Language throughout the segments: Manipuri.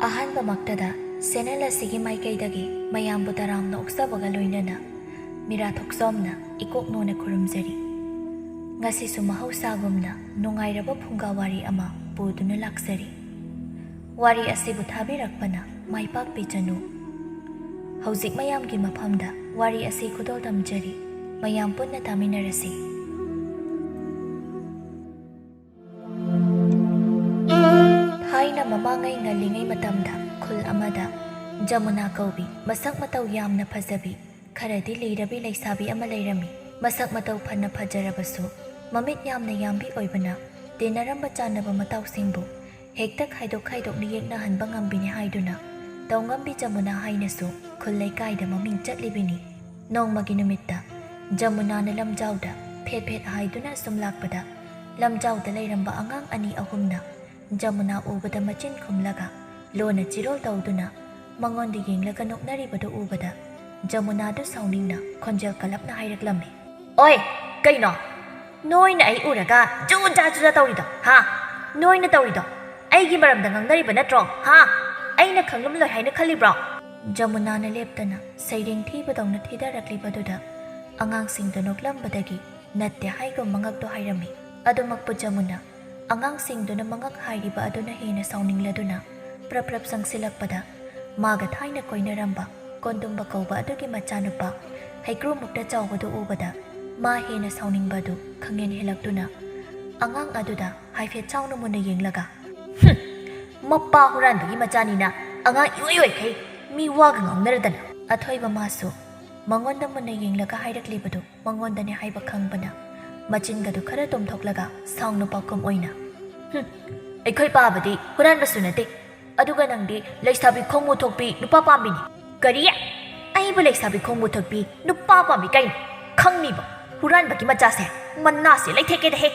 ꯑꯍꯥꯟꯕꯃꯛꯇꯗ ꯆꯦꯅꯦꯜ ꯑꯁꯤꯒꯤ ꯃꯥꯏꯀꯩꯗꯒꯤ ꯃꯌꯥꯝꯕꯨ ꯇꯔꯥꯝꯅ ꯑꯣꯛꯆꯕꯒ ꯂꯣꯏꯅꯅ ꯃꯤꯔꯥ ꯊꯣꯛꯆꯣꯝꯅ ꯏꯀꯣꯛꯅꯣꯅ ꯈꯨꯔꯨꯝꯖꯔꯤ꯫ ꯉꯁꯤꯁꯨ ꯃꯍꯧꯁꯥꯒꯨꯝꯅ ꯅꯨꯡꯉꯥꯏꯔꯕ ꯐꯨꯡꯒꯥ ꯋꯥꯔꯤ ꯑꯃ ꯄꯨꯗꯨꯅ ꯂꯥꯛꯆꯔꯤ꯫ ꯋꯥꯔꯤ ꯑꯁꯤꯕꯨ ꯊꯥꯕꯤꯔꯛꯄꯅ ꯃꯥꯏꯄꯥꯛꯄꯤ ꯆꯅꯨ꯫ ꯍꯧꯖꯤꯛ ꯃꯌꯥꯝꯒꯤ ꯃꯐꯝꯗ ꯋꯥꯔꯤ ꯑꯁꯤ ꯈꯨꯗꯣꯜ ꯇꯝꯖꯔꯤ꯫ ꯃꯌꯥꯝ ꯄꯨꯟꯅ ꯇꯥꯃꯤꯟꯅꯔꯁꯤ꯫ ꯊꯥꯏꯅ ꯃꯃꯥꯡꯉꯩ ꯉꯜꯂꯤꯉꯩ ꯃꯇꯝꯗ ꯈꯨꯜ ꯑꯃꯗ ꯖꯃꯨꯅꯥ ꯀꯧꯕꯤ ꯃꯁꯛ ꯃꯇꯧ ꯌꯥꯝꯅ ꯐꯖꯕꯤ ꯈꯔꯗꯤ ꯂꯤꯔꯕꯤ ꯂꯩꯁꯥꯕꯤ ꯑꯃ ꯂꯩꯔꯝꯃꯤ꯫ ꯃꯁꯛ ꯃꯇꯧ ꯐꯅ ꯐꯖꯔꯕꯁꯨ ꯃꯃꯤꯠ ꯌꯥꯝꯅ ꯌꯥꯝꯕꯤ ꯑꯣꯏꯕꯅ ꯇꯤꯟꯅꯔꯝꯕ ꯆꯥꯟꯅꯕ ꯃꯇꯥꯎꯁꯤꯡꯕꯨ ꯍꯦꯛꯇ ꯈꯥꯏꯗꯣꯛꯅ ꯌꯦꯛꯅꯍꯟꯕ ꯉꯝꯕꯤꯅꯤ ꯍꯥꯏꯗꯨꯅ ꯇꯧꯉꯝꯕꯤ ꯖꯃꯨꯅꯥ ꯍꯥꯏꯅꯁꯨ ꯈꯨꯜ ꯂꯩꯀꯥꯏꯗ ꯃꯃꯤꯡ ꯆꯠꯂꯤꯕꯤꯅꯤ꯫ ꯅꯣꯡꯃꯒꯤ ꯅꯨꯃꯤꯠꯇ ꯖꯃꯨꯅꯥꯅ ꯂꯝꯖꯥꯎꯗ ꯐꯦꯠ ꯐꯦꯠ ꯍꯥꯏꯗꯨꯅ ꯁꯨꯝ ꯂꯥꯛꯄꯗ ꯂꯝꯖꯥꯎꯗ ꯂꯩꯔꯝꯕ ꯑꯉꯥꯡ ꯑꯅꯤ ꯑꯍꯨꯝꯅ ꯖꯃꯨꯅꯥ ꯎꯕꯗ ꯃꯆꯤꯟ ꯈꯨꯝꯂꯒ ꯂꯣꯟꯅ ꯆꯤꯔꯣꯜ ꯇꯧꯗꯨꯅ ꯃꯉꯣꯟꯗ ꯌꯦꯡꯂꯒ ꯅꯣꯛꯅꯔꯤꯕꯗꯨ ꯎꯕꯗ ꯖꯃꯨꯅꯥꯗꯨ ꯁꯥꯎꯅꯤꯡꯅ ꯈꯣꯟꯖꯦꯜ ꯀꯜꯂꯞꯅ ꯍꯥꯏꯔꯛꯂꯝꯃꯤ꯫ "ꯑꯣꯏ ꯀꯩꯅꯣ ꯅꯣꯏꯅ ꯑꯩ ꯎꯔꯒ ꯖꯨꯖꯥ ꯖꯨꯖꯥ ꯇꯧꯔꯤꯗꯣ ꯍꯥ? ꯅꯣꯏꯅ ꯇꯧꯔꯤꯗꯣ ꯑꯩꯒꯤ ꯃꯔꯝꯗ ꯉꯥꯡꯅꯔꯤꯕ ꯅꯠꯇ꯭ꯔꯣ ꯍꯥ? ꯑꯩꯅ ꯈꯪꯂꯝꯂꯣꯏ ꯍꯥꯏꯅ ꯈꯜꯂꯤꯕ꯭ꯔꯣ?" ꯖꯃꯨꯅꯥꯅ ꯂꯦꯞꯇꯅ ꯁꯩꯔꯦꯡ ꯊꯤꯕꯗꯧꯅ ꯊꯤꯗꯔꯛꯂꯤꯕꯗꯨꯗ ꯑꯉꯥꯡꯁꯤꯡꯗꯨ ꯅꯣꯛꯂꯝꯕꯗꯒꯤ ꯅꯠꯇꯦ ꯍꯥꯏꯒꯨꯝ ꯃꯉꯛꯇꯣ ꯍꯥꯏꯔꯝꯃꯤ꯫ ꯑꯗꯨꯃꯛꯄꯨ ꯖꯃꯨꯅꯥ ꯑꯉꯥꯡꯁꯤꯡꯗꯨꯅ ꯃꯉꯛ ꯍꯥꯏꯔꯤꯕ ꯑꯗꯨꯅ ꯍꯦꯟꯅ ꯁꯥꯎꯅꯤꯡꯂꯗꯨꯅ ꯄ꯭ꯔꯞ ꯄ꯭ꯔꯞ ꯆꯪꯁꯤꯜꯂꯛꯄꯗ ꯃꯥꯒ ꯊꯥꯏꯅ ꯀꯣꯏꯅꯔꯝꯕ ꯀꯣꯟꯗꯨꯝꯕ ꯀꯧꯕ ꯑꯗꯨꯒꯤ ꯃꯆꯥꯅꯨꯄꯥ ꯍꯩꯀ꯭ꯔꯨꯃꯨꯛꯇ ꯆꯥꯎꯕꯗꯨ ꯎꯕꯗ ꯃꯥ ꯍꯦꯟꯅ ꯁꯥꯎꯅꯤꯡꯕ ꯑꯗꯨ ꯈꯪꯍꯦꯟ ꯍꯦꯜꯂꯛꯇꯨꯅ ꯑꯉꯥꯡ ꯑꯗꯨꯗ ꯍꯥꯏꯐꯦꯠ ꯆꯥꯎꯅ ꯃꯨꯟꯅ ꯌꯦꯡꯂꯒ "ꯃꯄꯥ ꯍꯨꯔꯥꯟꯕꯒꯤ ꯃꯆꯥꯅꯤꯅ ꯑꯉꯥꯡ ꯏꯑꯣꯏ ꯑꯣꯏꯈꯩ ꯃꯤ ꯋꯥꯒ ꯉꯥꯡꯅꯔꯗꯅ." ꯑꯊꯣꯏꯕ ꯃꯥꯁꯨ ꯃꯉꯣꯟꯗ ꯃꯨꯟꯅ ꯌꯦꯡꯂꯒ ꯍꯥꯏꯔꯛꯂꯤꯕꯗꯨ ꯃꯉꯣꯟꯗꯅꯦ ꯍꯥꯏꯕ ꯈꯪꯕꯅ ꯃꯆꯤꯟꯒꯗꯨ ꯈꯔ ꯇꯨꯝꯊꯣꯛꯂꯒ ꯁꯥꯎꯅ ꯄꯥꯎꯈꯨꯝ ꯑꯣꯏꯅ "ꯑꯩꯈꯣꯏ ꯄꯥꯕꯗꯤ ꯍꯨꯔꯥꯟꯕꯁꯨ ꯅꯠꯇꯦ, ꯑꯗꯨꯒ ꯅꯪꯗꯤ ꯂꯩꯁꯥꯕꯤ ꯈꯣꯡꯃꯨ ꯊꯣꯛꯄꯤ ꯅꯨꯄꯥ ꯄꯥꯝꯕꯤꯅꯤ." "ꯀꯔꯤ? ꯑꯩꯕꯨ ꯂꯩꯁꯥꯕꯤ ꯈꯣꯡꯃꯨ ꯊꯣꯛꯄꯤ ꯅꯨꯄꯥ ꯄꯥꯝꯕꯤ ꯀꯩꯅꯣ? ꯈꯪꯅꯤꯕ ꯍꯨꯔꯥꯟꯕꯒꯤ ꯃꯆꯥꯁꯦ ꯃꯅꯥꯁꯦ ꯂꯩꯊꯦꯛꯀꯦꯗꯍꯦ."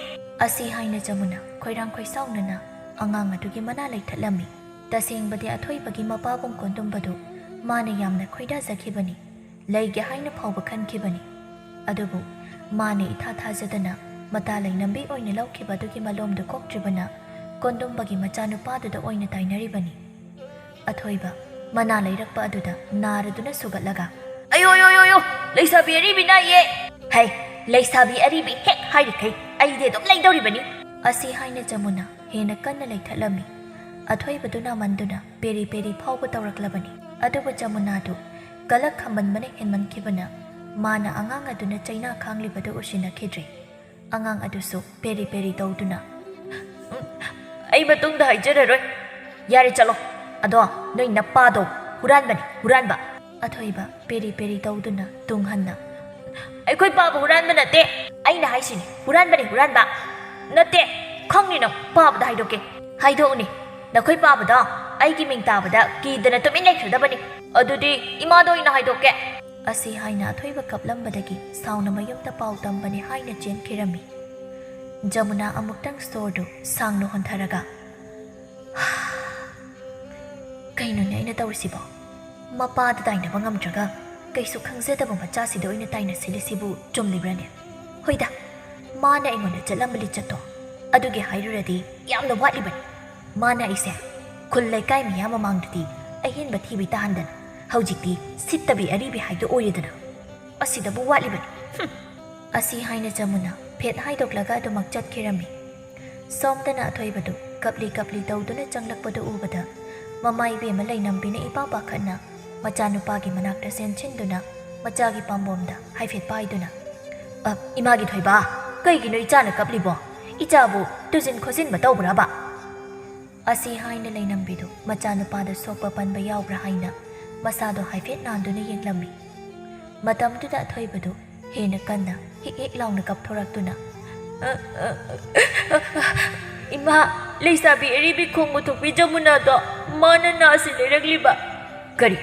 ꯑꯁꯤ ꯍꯥꯏꯅ ꯖꯃꯨꯅꯥ ꯈꯣꯏꯔꯥꯡ ꯈꯣꯏꯁꯥꯎꯅꯅ ꯑꯉꯥꯡ ꯑꯗꯨꯒꯤ ꯃꯅꯥ ꯂꯩꯊꯠꯂꯝꯃꯤ꯫ ꯇꯁꯦꯡꯕꯗꯤ ꯑꯊꯣꯏꯕꯒꯤ ꯃꯄꯥꯕꯨꯡ ꯀꯣꯟꯗꯨꯝꯕꯗꯨ ꯃꯥꯅ ꯌꯥꯝꯅ ꯈꯣꯏꯗꯥꯖꯈꯤꯕꯅꯤ, ꯂꯩꯒꯦ ꯍꯥꯏꯅ ꯐꯥꯎꯕ ꯈꯟꯈꯤꯕꯅꯤ꯫ ꯑꯗꯨꯕꯨ ꯃꯥꯅ ꯏꯊꯥ ꯊꯥꯖꯗꯅ ꯃꯇꯥ ꯂꯩꯅꯝꯕꯤ ꯑꯣꯏꯅ ꯂꯧꯈꯤꯕ ꯑꯗꯨꯒꯤ ꯃꯂꯣꯝꯗꯨ ꯀꯣꯛꯇ꯭ꯔꯤꯕꯅ ꯀꯣꯟꯗꯨꯝꯕꯒꯤ ꯃꯆꯥꯅꯨꯄꯥꯗꯨꯗ ꯑꯣꯏꯅ ꯇꯥꯏꯅꯔꯤꯕꯅꯤ꯫ ꯑꯊꯣꯏꯕ ꯃꯅꯥ ꯂꯩꯔꯛꯄ ꯑꯗꯨꯗ ꯅꯥꯔꯗꯨꯅ ꯁꯨꯒꯠꯂꯒ "ꯑꯌꯣ ꯂꯩꯁꯥꯕꯤ ꯑꯔꯤꯕꯤ ꯅꯥꯏꯌꯦ! ꯍꯩ ꯂꯩꯁꯥꯕꯤ ꯑꯔꯤꯕꯤ ꯍꯦꯛ ꯍꯥꯏꯔꯤꯈꯩ ꯑꯩꯗꯤ ꯑꯗꯨꯝ ꯂꯩꯗꯧꯔꯤꯕꯅꯤ." ꯑꯁꯤ ꯍꯥꯏꯅ ꯖꯃꯨꯅꯥ ꯍꯦꯟꯅ ꯀꯟꯅ ꯂꯩꯊꯠꯂꯝꯃꯤ꯫ ꯑꯊꯣꯏꯕꯗꯨ ꯅꯥꯃꯟꯗꯨꯅ ꯄꯦꯔꯤ ꯄꯦꯔꯤ ꯐꯥꯎꯕ ꯇꯧꯔꯛꯂꯕꯅꯤ꯫ ꯑꯗꯨꯕꯨ ꯖꯃꯨꯅꯥꯗꯨ ꯀꯂꯛ ꯈꯝꯕꯟꯕꯅ ꯍꯦꯟꯃꯟꯈꯤꯕꯅ ꯃꯥꯅ ꯑꯉꯥꯡ ꯑꯗꯨꯅ ꯆꯩꯅꯥ ꯈꯥꯡꯂꯤꯕꯗꯨ ꯎꯁꯤꯟꯅꯈꯤꯗ꯭ꯔꯦ꯫ ꯑꯉꯥꯡ ꯑꯗꯨꯁꯨ ꯄꯦꯔꯤ ꯄꯦꯔꯤ ꯇꯧꯗꯨꯅ "ꯑꯩ ꯃꯇꯨꯡꯗ ꯍꯥꯏꯖꯔꯔꯣꯏ, ꯌꯥꯔꯦ ꯆꯠꯂꯣ, ꯑꯗꯣ ꯅꯣꯏ ꯅꯄꯥꯗꯣ ꯍꯨꯔꯥꯟꯕꯅꯤ ꯍꯨꯔꯥꯟꯕ." ꯑꯊꯣꯏꯕ ꯄꯦꯔꯤ ꯄꯦꯔꯤ ꯇꯧꯗꯨꯅ ꯇꯨꯡꯍꯟꯅ "ꯑꯩꯈꯣꯏ ꯄꯥꯕ ꯍꯨꯔꯥꯟꯕ ꯅꯠꯇꯦ, ꯑꯩꯅ ꯍꯥꯏꯁꯤꯅꯤ ꯍꯨꯔꯥꯟꯕꯅꯤ ꯍꯨꯔꯥꯟꯕ." "ꯅꯠꯇꯦ, ꯈꯪꯅꯤ ꯅꯪ ꯄꯥꯕꯗ ꯍꯥꯏꯗꯣꯛꯀꯦ." "ꯍꯥꯏꯗꯣꯛꯎꯅꯦ, ꯅꯈꯣꯏ ꯄꯥꯕꯗꯣ ꯑꯩꯒꯤ ꯃꯤꯡ ꯇꯥꯕꯗ ꯀꯤꯗꯅ ꯇꯨꯃꯤꯟ ꯂꯩꯈ꯭ꯔꯗꯕꯅꯤ." "ꯑꯗꯨꯗꯤ ꯏꯃꯥꯗ ꯑꯣꯏꯅ ꯍꯥꯏꯗꯣꯛꯀꯦ." ꯑꯁꯤ ꯍꯥꯏꯅ ꯑꯊꯣꯏꯕ ꯀꯞꯂꯝꯕꯗꯒꯤ ꯁꯥꯎꯅ ꯃꯌꯨꯝꯗ ꯄꯥꯎ ꯇꯝꯕꯅꯤ ꯍꯥꯏꯅ ꯆꯦꯟꯈꯤꯔꯝꯃꯤ꯫ ꯖꯃꯨꯅꯥ ꯑꯃꯨꯛꯇꯪ ꯁꯣꯔꯗꯨ ꯁꯥꯡꯅ ꯍꯣꯟꯊꯔꯒ "ꯀꯩꯅꯣꯅꯦ ꯑꯩꯅ ꯇꯧꯔꯤꯁꯤꯕꯣ? ꯃꯄꯥꯗ ꯇꯥꯏꯅꯕ ꯉꯝꯗ꯭ꯔꯒ ꯀꯩꯁꯨ ꯈꯪꯖꯗꯕ ꯃꯆꯥꯁꯤꯗ ꯑꯣꯏꯅ ꯇꯥꯏꯅꯁꯤꯜꯂꯤꯁꯤꯕꯨ ꯆꯨꯝꯂꯤꯕ꯭ꯔꯅꯦ? ꯍꯣꯏꯗ, ꯃꯥꯅ ꯑꯩꯉꯣꯟꯗ ꯆꯠꯂꯝꯕ ꯂꯤꯆꯠꯇꯣ ꯑꯗꯨꯒꯤ ꯍꯥꯏꯔꯨꯔꯗꯤ ꯌꯥꯝꯅ ꯋꯥꯠꯂꯤꯕꯅꯤ꯫ ꯃꯥꯅ ꯑꯩꯁꯦ ꯈꯨꯜ ꯂꯩꯀꯥꯏ ꯃꯤꯌꯥꯝ ꯃꯃꯥꯡꯗꯗꯤ ꯑꯍꯦꯟꯕ ꯊꯤꯕꯤ ꯇꯥꯍꯟꯗꯅ ꯍꯧꯖꯤꯛꯇꯤ ꯁꯤꯠꯇꯕꯤ ꯑꯔꯤꯕꯤ ꯍꯥꯏꯗꯣ ꯑꯣꯏꯔꯦꯗꯅ ꯑꯁꯤꯗꯕꯨ ꯋꯥꯠꯂꯤꯕꯅꯤ." ꯑꯁꯤ ꯍꯥꯏꯅ ꯖꯃꯨꯅꯥ ꯐꯦꯠ ꯍꯥꯏꯗꯣꯛꯂꯒ ꯑꯗꯨꯃꯛ ꯆꯠꯈꯤꯔꯝꯃꯤ꯫ ꯁꯣꯝꯗꯅ ꯑꯊꯣꯏꯕꯗꯨ ꯀꯞꯂꯤ ꯀꯞꯂꯤ ꯇꯧꯗꯨꯅ ꯆꯪꯂꯛꯄꯗꯨ ꯎꯕꯗ ꯃꯃꯥꯏꯕꯦꯝꯃ ꯂꯩꯅꯝꯕꯤꯅ ꯏꯄꯥ ꯄꯥꯈꯠꯅ ꯃꯆꯥꯅꯨꯄꯥꯒꯤ ꯃꯅꯥꯛꯇ ꯆꯦꯟꯁꯤꯟꯗꯨꯅ ꯃꯆꯥꯒꯤ ꯄꯥꯝꯕꯣꯝꯗ ꯍꯥꯏꯐꯦꯠ ꯄꯥꯏꯗꯨꯅ "ꯏꯃꯥꯒꯤ ꯊꯣꯏꯕ, ꯀꯩꯒꯤꯅꯣ ꯏꯆꯥꯅ ꯀꯞꯂꯤꯕꯣ? ꯏꯆꯥꯕꯨ ꯇꯨꯖꯤꯟ ꯈꯣꯖꯤꯟꯕ ꯇꯧꯕ꯭ꯔꯕ?" ꯑꯁꯤ ꯍꯥꯏꯅ ꯂꯩꯅꯝꯕꯤꯗꯨ ꯃꯆꯥꯅꯨꯄꯥꯗ ꯁꯣꯛꯄ ꯄꯟꯕ ꯌꯥꯎꯕ꯭ꯔꯥ ꯍꯥꯏꯅ ꯃꯁꯥꯗꯣ ꯍꯥꯏꯐꯦꯠ ꯅꯥꯟꯗꯨꯅ ꯌꯦꯡꯂꯝꯃꯤ꯫ ꯃꯇꯝꯗꯨꯗ ꯑꯊꯣꯏꯕꯗꯨ ꯍꯦꯟꯅ ꯀꯟꯅ ꯍꯤꯛ ꯍꯤꯛ ꯂꯥꯎꯅ ꯀꯞꯊꯣꯔꯛꯇꯨꯅ "ꯏꯃꯥ, ꯂꯩꯁꯥꯕꯤ ꯑꯔꯤꯕꯤ ꯈꯣꯡꯃꯨ ꯊꯣꯛꯄꯤ ꯖꯃꯨꯅꯥꯗꯣ ꯃꯥꯅ ꯅꯥꯁꯤ ꯂꯩꯔꯛꯂꯤꯕ." "ꯀꯔꯤ?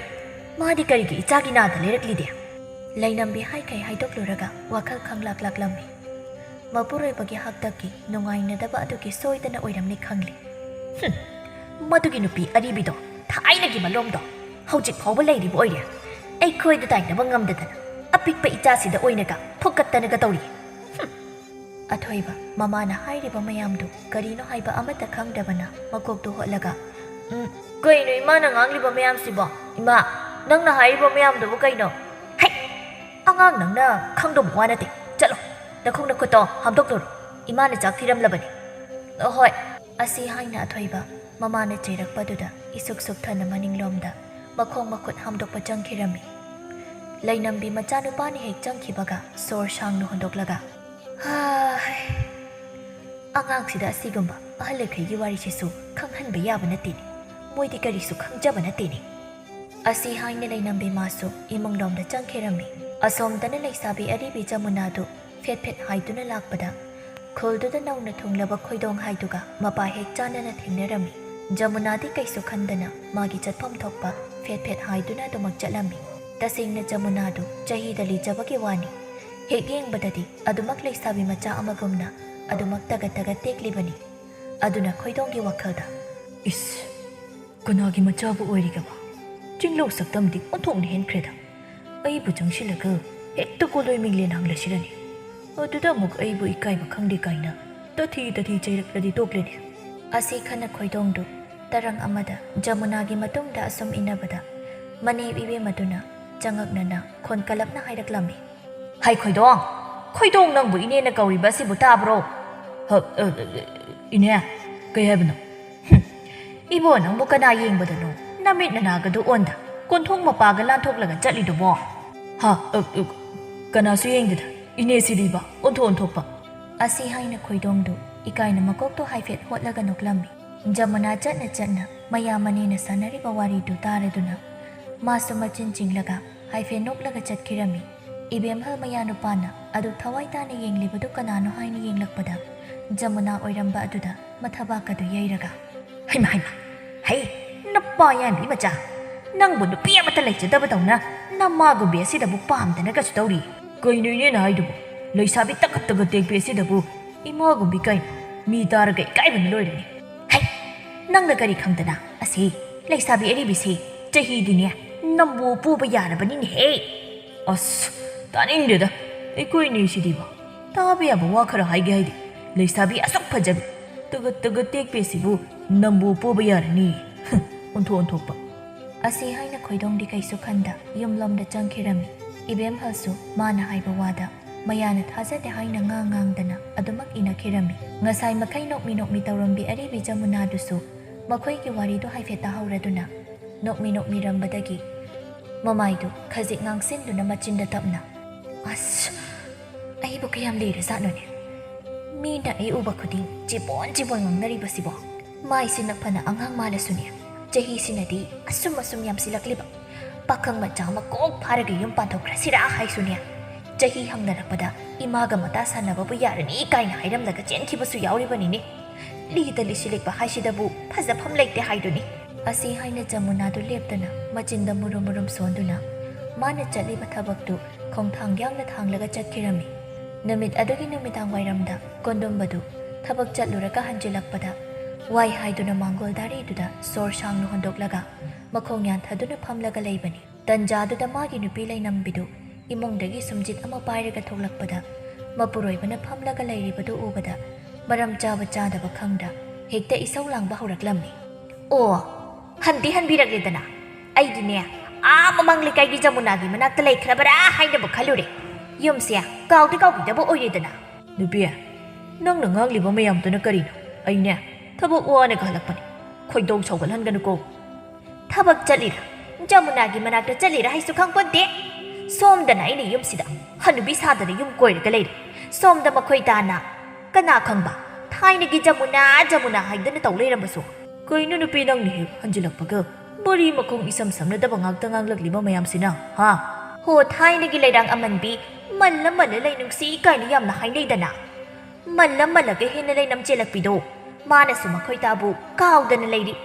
ꯃꯥꯗꯤ ꯀꯔꯤꯒꯤ ꯏꯆꯥꯒꯤ ꯅꯥꯗ ꯂꯩꯔꯛꯂꯤꯗꯦ?" ꯂꯩꯅꯝꯕꯤ ꯍꯥꯏꯈꯩ ꯍꯥꯏꯗꯣꯛꯂꯨꯔꯒ ꯋꯥꯈꯜ ꯈꯪꯂꯛꯂꯝꯃꯤ꯫ ꯃꯄꯨꯔꯣꯏꯕꯒꯤ ꯍꯥꯛꯇꯛꯀꯤ ꯅꯨꯡꯉꯥꯏꯅꯗꯕ ꯑꯗꯨꯒꯤ ꯁꯣꯏꯗꯅ ꯑꯣꯏꯔꯝꯅꯤ ꯈꯪꯂꯤ꯫ "ꯃꯗꯨꯒꯤ ꯅꯨꯄꯤ ꯑꯔꯤꯕꯤꯗꯣ ꯊꯥꯏꯅꯒꯤ ꯃꯂꯣꯝꯗꯣ ꯍꯧꯖꯤꯛ ꯐꯥꯎꯕ ꯂꯩꯔꯤꯕ ꯑꯣꯏꯔꯦ꯫ ꯑꯩꯈꯣꯏꯗ ꯇꯥꯏꯅꯕ ꯉꯝꯗꯗꯅ ꯑꯄꯤꯛꯄ ꯏꯆꯥꯁꯤꯗ ꯑꯣꯏꯅꯒ ꯐꯨꯀꯠꯇꯅꯒ ꯇꯧꯔꯤ." ꯑꯊꯣꯏꯕ ꯃꯃꯥꯅ ꯍꯥꯏꯔꯤꯕ ꯃꯌꯥꯝꯗꯨ ꯀꯔꯤꯅꯣ ꯍꯥꯏꯕ ꯑꯃꯠꯇ ꯈꯪꯗꯕꯅ ꯃꯀꯣꯛꯇꯨ ꯍꯣꯠꯂꯒ ꯀꯩꯅꯣ ꯏꯃꯥꯅ ꯉꯥꯡꯂꯤꯕ ꯃꯌꯥꯝꯁꯤꯕꯣ ꯏꯃꯥ ꯅꯪꯅ ꯍꯥꯏꯔꯤꯕ ꯃꯌꯥꯝꯗꯨꯕꯨ ꯀꯩꯅꯣ ꯍꯩ ꯑꯉꯥꯡ ꯅꯪꯅ ꯈꯪꯗꯧꯕ ꯋꯥ ꯅꯠꯇꯦ ꯆꯠꯂꯣ ꯅꯈꯣꯡ ꯅꯈꯨꯠꯇꯣ ꯍꯥꯝꯗꯣꯛꯂꯨꯔꯣ ꯏꯃꯥꯅ ꯆꯥꯛ ꯊꯤꯔꯝꯂꯕꯅꯤ ꯍꯣꯏ ꯑꯁꯤ ꯍꯥꯏꯅ ꯑꯊꯣꯏꯕ ꯃꯃꯥꯅ ꯆꯩꯔꯛꯄꯗꯨꯗ ꯏꯁꯨꯛ ꯁꯨꯛꯊꯅ ꯃꯅꯤꯡꯂꯣꯝꯗ ꯃꯈꯣꯡ ꯃꯈꯨꯠ ꯍꯥꯝꯗꯣꯛꯄ ꯆꯪꯈꯤꯔꯝꯃꯤ ꯂꯩꯅꯝꯕꯤ ꯃꯆꯥꯅꯨꯄꯥꯅ ꯍꯦꯛ ꯆꯪꯈꯤꯕꯒ ꯁꯣꯔ ꯁꯥꯡꯅ ꯍꯣꯟꯗꯣꯛꯂꯒ ꯑꯉꯥꯡꯁꯤꯗ ꯑꯁꯤꯒꯨꯝꯕ ꯑꯍꯜ ꯂꯩꯈꯩꯒꯤ ꯋꯥꯔꯤꯁꯤꯁꯨ ꯈꯪꯍꯟꯕ ꯌꯥꯕ ꯅꯠꯇꯦꯅꯦ ꯃꯣꯏꯗꯤ ꯀꯔꯤꯁꯨ ꯈꯪꯖꯕ ꯅꯠꯇꯦꯅꯦ ꯑꯁꯤ ꯍꯥꯏꯅ ꯂꯩꯅꯝꯕꯤ ꯃꯥꯁꯨ ꯏꯃꯨꯡꯂꯣꯝꯗ ꯆꯪꯈꯤꯔꯝꯃꯤ ꯑꯁꯣꯝꯗꯅ ꯂꯩꯁꯥꯕꯤ ꯑꯔꯤꯕꯤ ꯖꯃꯨꯅꯥꯗꯨ ꯐꯦꯠ ꯐꯦꯠ ꯍꯥꯏꯗꯨꯅ ꯂꯥꯛꯄꯗ ꯈꯨꯜꯗꯨꯗ ꯅꯧꯅ ꯊꯨꯡꯂꯕ ꯈꯣꯏꯗꯣꯡ ꯍꯥꯏꯗꯨꯒ ꯃꯄꯥ ꯍꯦꯛ ꯆꯥꯟꯅꯅ ꯊꯦꯡꯅꯔꯝꯃꯤ ꯖꯃꯨꯅꯥꯗꯤ ꯀꯩꯁꯨ ꯈꯟꯗꯅ ꯃꯥꯒꯤ ꯆꯠꯐꯝ ꯊꯣꯛꯄ ꯐꯦꯠ ꯐꯦꯠ ꯍꯥꯏꯗꯨꯅ ꯑꯗꯨꯃꯛ ꯆꯠꯂꯝꯃꯤ ꯇꯁꯦꯡꯅ ꯖꯃꯨꯅꯥꯗꯨ ꯆꯍꯤꯗ ꯂꯤꯖꯕꯒꯤ ꯋꯥꯅꯤ ꯍꯦꯛ ꯌꯦꯡꯕꯗꯗꯤ ꯑꯗꯨꯃꯛ ꯂꯩꯁꯥꯕꯤ ꯃꯆꯥ ꯑꯃꯒꯨꯝꯅ ꯑꯗꯨꯃꯛ ꯇꯒꯠ ꯇꯒꯠ ꯇꯦꯛꯂꯤꯕꯅꯤ ꯑꯗꯨꯅ ꯈꯣꯏꯗꯣꯡꯒꯤ ꯋꯥꯈꯜꯗ ꯏꯁ ꯀꯅꯥꯒꯤ ꯃꯆꯥꯕꯨ ꯑꯣꯏꯔꯤꯒꯕ ꯆꯤꯡꯂꯧ ꯁꯛꯇꯝꯗꯤ ꯑꯣꯟꯊꯣꯛꯅ ꯍꯦꯟꯈ꯭ꯔꯦꯗ ꯑꯩꯕꯨ ꯆꯪꯁꯤꯜꯂꯒ ꯍꯦꯛꯇ ꯀꯣꯂꯣꯏ ꯃꯤꯡꯂꯦꯟ ꯍꯪꯂꯁꯤꯔꯅꯤ ꯑꯗꯨꯗ ꯑꯃꯨꯛ ꯑꯩꯕꯨ ꯏꯀꯥꯏꯕ ꯈꯪꯗꯦ ꯀꯥꯏꯅ ꯇꯊꯤ ꯆꯩꯔꯛꯂꯗꯤ ꯇꯣꯛꯂꯦꯅꯦ ꯑꯁꯤ ꯈꯟꯅ ꯈꯣꯏꯗꯣꯡꯗꯨ ꯇꯔꯪ ꯑꯃꯗ ꯖꯃꯨꯅꯥꯒꯤ ꯃꯇꯨꯡꯗ ꯑꯁꯨꯝ ꯏꯟꯅꯕꯗ ꯃꯅꯦꯝ ꯏꯕꯦꯝ ꯑꯗꯨꯅ ꯆꯪꯉꯛꯅꯅ ꯈꯣꯟ ꯀꯜꯂꯞꯅ ꯍꯥꯏꯔꯛꯂꯝꯃꯤ ꯍꯥꯏ ꯈꯣꯏꯗꯣꯡ ꯅꯪꯕꯨ ꯏꯅꯦꯅ ꯀꯧꯔꯤꯕ ꯑꯁꯤꯕꯨ ꯇꯥꯕ꯭ꯔꯣ ꯏꯅꯦ ꯀꯩ ꯍꯥꯏꯕꯅꯣ ꯏꯕꯣ ꯅꯪꯕꯨ ꯀꯅꯥ ꯌꯦꯡꯕꯗꯅꯣ ꯅꯃꯤꯠ ꯅꯅꯥꯒꯗꯨ ꯑꯣꯟꯗ ꯀꯣꯟꯊꯣꯡ ꯃꯄꯥꯒ ꯂꯥꯟꯊꯣꯛꯂꯒ ꯆꯠꯂꯤꯗꯨꯕꯣ ꯀꯅꯥꯁꯨ ꯌꯦꯡꯗꯦꯗ ꯏꯅꯦꯁꯤꯗꯤꯕ ꯑꯣꯟꯊꯣꯛꯄ ꯑꯁꯤ ꯍꯥꯏꯅ ꯈꯣꯏꯗꯣꯡꯗꯨ ꯏꯀꯥꯏꯅ ꯃꯀꯣꯛꯇꯣ ꯍꯥꯏꯐꯦꯠ ꯍꯣꯠꯂꯒ ꯅꯣꯛꯂꯝꯃꯤ ꯖꯃꯨꯅꯥ ꯆꯠꯅ ꯃꯌꯥꯝ ꯃꯅꯦꯅ ꯁꯥꯟꯅꯔꯤꯕ ꯋꯥꯔꯤꯗꯨ ꯇꯥꯔꯗꯨꯅ ꯃꯥꯁꯨ ꯃꯆꯤꯟ ꯆꯤꯡꯂꯒ ꯍꯥꯏꯐꯦꯠ ꯅꯣꯛꯂꯒ ꯆꯠꯈꯤꯔꯝꯃꯤ ꯏꯕꯦꯝꯍꯜ ꯃꯌꯥꯅꯨꯄꯥꯅ ꯑꯗꯨ ꯊꯋꯥꯏ ꯇꯥꯅ ꯌꯦꯡꯂꯤꯕꯗꯨ ꯀꯅꯥꯅꯣ ꯍꯥꯏꯅ ꯌꯦꯡꯂꯛꯄꯗ ꯖꯃꯨꯅꯥ ꯑꯣꯏꯔꯝꯕ ꯑꯗꯨꯗ ꯃꯊꯕꯥꯛꯀꯗꯨ ꯌꯩꯔꯒ ꯍꯩꯃ ꯍꯩ ꯅꯨꯄꯥ ꯌꯥꯟꯕꯤ ꯃꯆꯥ ꯅꯪꯕꯨ ꯅꯨꯄꯤ ꯑꯃꯠꯇ ꯂꯩꯖꯗꯕꯗꯧꯅ ꯅꯃꯥꯒꯨꯝꯕꯤ ꯑꯁꯤꯗꯕꯨ ꯄꯥꯝꯗꯅꯒꯁꯨ ꯇꯧꯔꯤ ꯀꯩꯅꯣ ꯏꯅꯦꯅ ꯍꯥꯏꯗꯨꯕꯨ ꯂꯩꯁꯥꯕꯤ ꯇꯒꯠ ꯇꯦꯛꯄꯤ ꯑꯁꯤꯗꯕꯨ ꯏꯃꯥꯒꯨꯝꯕꯤ ꯀꯩꯅꯣ ꯃꯤ ꯇꯥꯔꯒ ꯏꯀꯥꯏꯕꯅ ꯂꯣꯏꯔꯅꯤ ꯍꯩ ꯅꯪꯅ ꯀꯔꯤ ꯈꯪꯗꯅ ꯑꯁꯤ ꯂꯩꯁꯥꯕꯤ ꯑꯔꯤꯕꯤꯁꯤ ꯆꯍꯤꯗꯤꯅꯦ ꯅꯝꯕꯨ ꯄꯨꯕ ꯌꯥꯔꯕꯅꯤꯅꯦꯍꯦ ꯑꯁ ꯇꯥꯅꯤꯡꯗꯦꯗ ꯑꯩꯈꯣꯏ ꯏꯅꯦꯁꯤꯗꯤꯕ ꯇꯥꯕ ꯌꯥꯕ ꯋꯥ ꯈꯔ ꯍꯥꯏꯒꯦ ꯍꯥꯏꯗꯤ ꯂꯩꯁꯥꯕꯤ ꯑꯁꯨꯛ ꯐꯖꯕꯤ ꯇꯒꯠ ꯇꯦꯛꯄꯤ ꯑꯁꯤꯕꯨ ꯅꯝꯕꯨ ꯄꯨꯕ ꯌꯥꯔꯅꯤ ꯑꯣꯟꯊꯣꯛꯄ ꯑꯁꯤ ꯍꯥꯏꯅ ꯈꯣꯏꯗꯣꯡꯗꯤ ꯀꯩꯁꯨ ꯈꯟꯗ ꯌꯨꯝꯂꯣꯝꯗ ꯆꯪꯈꯤꯔꯝꯃꯤ ꯏꯕꯦꯝꯍꯜꯁꯨ ꯃꯥꯅ ꯍꯥꯏꯕ ꯋꯥꯗ ꯃꯌꯥꯅ ꯊꯥꯖꯗꯦ ꯍꯥꯏꯅ ꯉꯥꯡꯗꯅ ꯑꯗꯨꯃꯛ ꯏꯟꯅꯈꯤꯔꯝꯃꯤ ꯉꯁꯥꯏ ꯃꯈꯩ ꯅꯣꯛꯃꯤ ꯇꯧꯔꯝꯕꯤ ꯑꯔꯤꯕꯤ ꯖꯃꯨꯅꯥꯗꯨꯁꯨ ꯃꯈꯣꯏꯒꯤ ꯋꯥꯔꯤꯗꯨ ꯍꯥꯏꯐꯦꯠ ꯇꯥꯍꯧꯔꯗꯨꯅ ꯅꯣꯛꯃꯤꯔꯝꯕꯗꯒꯤ ꯃꯃꯥꯏꯗꯨ ꯈꯖꯤꯛ ꯉꯥꯡꯁꯤꯟꯗꯨꯅ ꯃꯆꯤꯟꯗ ꯇꯞꯅ ꯑꯁ ꯑꯩꯕꯨ ꯀꯌꯥꯝ ꯂꯤꯔꯖꯥꯠꯅꯣꯅꯦ ꯃꯤꯅ ꯑꯩ ꯎꯕ ꯈꯨꯗꯤꯡ ꯆꯤꯕꯣꯟ ꯉꯥꯡꯅꯔꯤꯕꯁꯤꯕꯣ ꯃꯥꯏꯁꯤꯅ ꯐꯅ ꯑꯉꯥꯡ ꯃꯥꯜꯂꯁꯨꯅꯦ ꯆꯍꯤꯁꯤꯅꯗꯤ ꯑꯁꯨꯝ ꯌꯥꯝꯁꯤꯜꯂꯛꯂꯤꯕ ꯄꯥꯈꯪ ꯃꯆꯥ ꯑꯃ ꯀꯣꯛ ꯐꯥꯔꯒ ꯌꯨꯝ ꯄꯥꯟꯊꯣꯛꯈ꯭ꯔꯁꯤꯔꯥ ꯍꯥꯏꯁꯨꯅꯦ ꯆꯍꯤ ꯍꯪꯅꯔꯛꯄꯗ ꯏꯃꯥꯒ ꯃꯇꯥ ꯁꯥꯟꯅꯕꯕꯨ ꯌꯥꯔꯅꯤ ꯀꯥꯏꯅ ꯍꯥꯏꯔꯝꯂꯒ ꯆꯦꯟꯈꯤꯕꯁꯨ ꯌꯥꯎꯔꯤꯕꯅꯤꯅꯦ ꯂꯤꯗ ꯂꯤꯁꯤꯜꯂꯛꯄ ꯍꯥꯏꯁꯤꯗꯕꯨ ꯐꯖꯐꯝ ꯂꯩꯇꯦ ꯍꯥꯏꯗꯨꯅꯤ ꯑꯁꯤ ꯍꯥꯏꯅ ꯖꯃꯨꯅꯥꯗꯨ ꯂꯦꯞꯇꯅ ꯃꯆꯤꯟꯗ ꯃꯨꯔꯨꯝ ꯁꯣꯟꯗꯨꯅ ꯃꯥꯅ ꯆꯠꯂꯤꯕ ꯊꯕꯛꯇꯨ ꯈꯣꯡꯊꯥꯡ ꯌꯥꯡꯅ ꯊꯥꯡꯂꯒ ꯆꯠꯈꯤꯔꯝꯃꯤ ꯅꯨꯃꯤꯠ ꯑꯗꯨꯒꯤ ꯅꯨꯃꯤꯗꯥꯡ ꯋꯥꯏꯔꯝꯗ ꯀꯣꯟꯗꯨꯝꯕꯗꯨ ꯊꯕꯛ ꯆꯠꯂꯨꯔꯒ ꯍꯟꯖꯤꯜꯂꯛꯄꯗ ꯋꯥꯏ ꯍꯥꯏꯗꯨꯅ ꯃꯥꯡꯒꯣꯜ ꯗꯥꯔꯤꯗꯨꯗ ꯁꯣꯔ ꯁꯥꯡꯅ ꯍꯣꯟꯗꯣꯛꯂꯒ ꯃꯈꯣꯡ ꯌꯥꯟꯊꯗꯨꯅ ꯐꯝꯂꯒ ꯂꯩꯕꯅꯤ ꯇꯟꯖꯥꯗꯨꯗ ꯃꯥꯒꯤ ꯅꯨꯄꯤ ꯂꯩꯅꯝꯕꯤꯗꯨ ꯏꯃꯨꯡꯗꯒꯤ ꯁꯨꯝꯖꯤꯠ ꯑꯃ ꯄꯥꯏꯔꯒ ꯊꯣꯛꯂꯛꯄꯗ ꯃꯄꯨꯔꯣꯏꯕꯅ ꯐꯝꯂꯒ ꯂꯩꯔꯤꯕꯗꯨ ꯎꯕꯗ ꯃꯔꯝ ꯆꯥꯕ ꯆꯥꯗꯕ ꯈꯪꯗ ꯍꯦꯛꯇ ꯏꯁꯧ ꯂꯥꯡꯕ ꯍꯧꯔꯛꯂꯝꯃꯤ ꯑꯣ ꯍꯟꯕꯤꯔꯛꯂꯦꯗꯅ ꯑꯩꯗꯤꯅꯦ ꯃꯃꯥꯡ ꯂꯩꯀꯥꯏꯒꯤ ꯖꯃꯨꯅꯥꯒꯤ ꯃꯅꯥꯛꯇ ꯂꯩꯈ꯭ꯔꯕꯔꯥ ꯍꯥꯏꯅꯕ ꯈꯜꯂꯨꯔꯦ ꯌꯨꯝꯁꯦ ꯀꯥꯎꯗꯕ ꯑꯣꯏꯔꯦꯗꯅ ꯅꯨꯄꯤ ꯅꯪꯅ ꯉꯥꯡꯂꯤꯕ ꯃꯌꯥꯝꯗꯨꯅ ꯀꯔꯤꯅꯣ ꯑꯩꯅꯦ ꯊꯕꯛ ꯋꯥꯅ ꯍꯜꯂꯛꯄꯅꯤ ꯈꯣꯏꯗꯧ ꯁꯥꯎꯒꯠꯍꯟꯒꯅꯨꯀꯣ ꯊꯕꯛ ꯆꯠꯂꯤꯔꯥ ꯖꯃꯨꯅꯥꯒꯤ ꯃꯅꯥꯛꯇ ꯆꯠꯂꯤꯔꯥ ꯍꯥꯏꯁꯨ ꯈꯪꯄꯣꯟꯇꯦ ꯁꯣꯝꯗꯅ ꯑꯩꯅ ꯌꯨꯝꯁꯤꯗ ꯍꯅꯨꯕꯤ ꯁꯥꯗꯅ ꯌꯨꯝ ꯀꯣꯏꯔꯒ ꯂꯩꯔꯦ ꯁꯣꯝꯗ ꯃꯈꯣꯏ ꯇꯥꯅ ꯀꯅꯥ ꯈꯪꯕ ꯊꯥꯏꯅꯒꯤ ꯖꯃꯨꯅꯥ ꯍꯥꯏꯗꯅ ꯇꯧ ꯂꯩꯔꯝꯕꯁꯨ ꯀꯩꯅꯣ ꯅꯨꯄꯤ ꯅꯪꯅ ꯍꯦꯛ ꯍꯟꯖꯤꯜꯂꯛꯄꯒ ꯃꯔꯤ ꯃꯈꯣꯡ ꯏꯁꯝ ꯁꯝꯅꯗꯕ ꯉꯥꯛꯇ ꯉꯥꯡꯂꯛꯂꯤꯕ ꯃꯌꯥꯝꯁꯤꯅ ꯍꯣ ꯊꯥꯏꯅꯒꯤ ꯂꯩꯔꯥꯡ ꯑꯃꯟꯕꯤ ꯃꯜꯂ ꯂꯩꯅꯨꯡꯁꯤ ꯀꯥꯏꯅ ꯌꯥꯝꯅ ꯍꯥꯏꯅꯩꯗꯅ ꯃꯜꯂꯒ ꯍꯦꯟꯅ ꯂꯩꯅꯝ ꯆꯦꯜꯂꯛꯄꯤꯗꯣ ꯃꯥꯅꯁꯨ ꯃꯈꯣꯏ ꯇꯥꯕꯨ ꯀꯥꯎꯗꯅ ꯂꯩꯔꯤ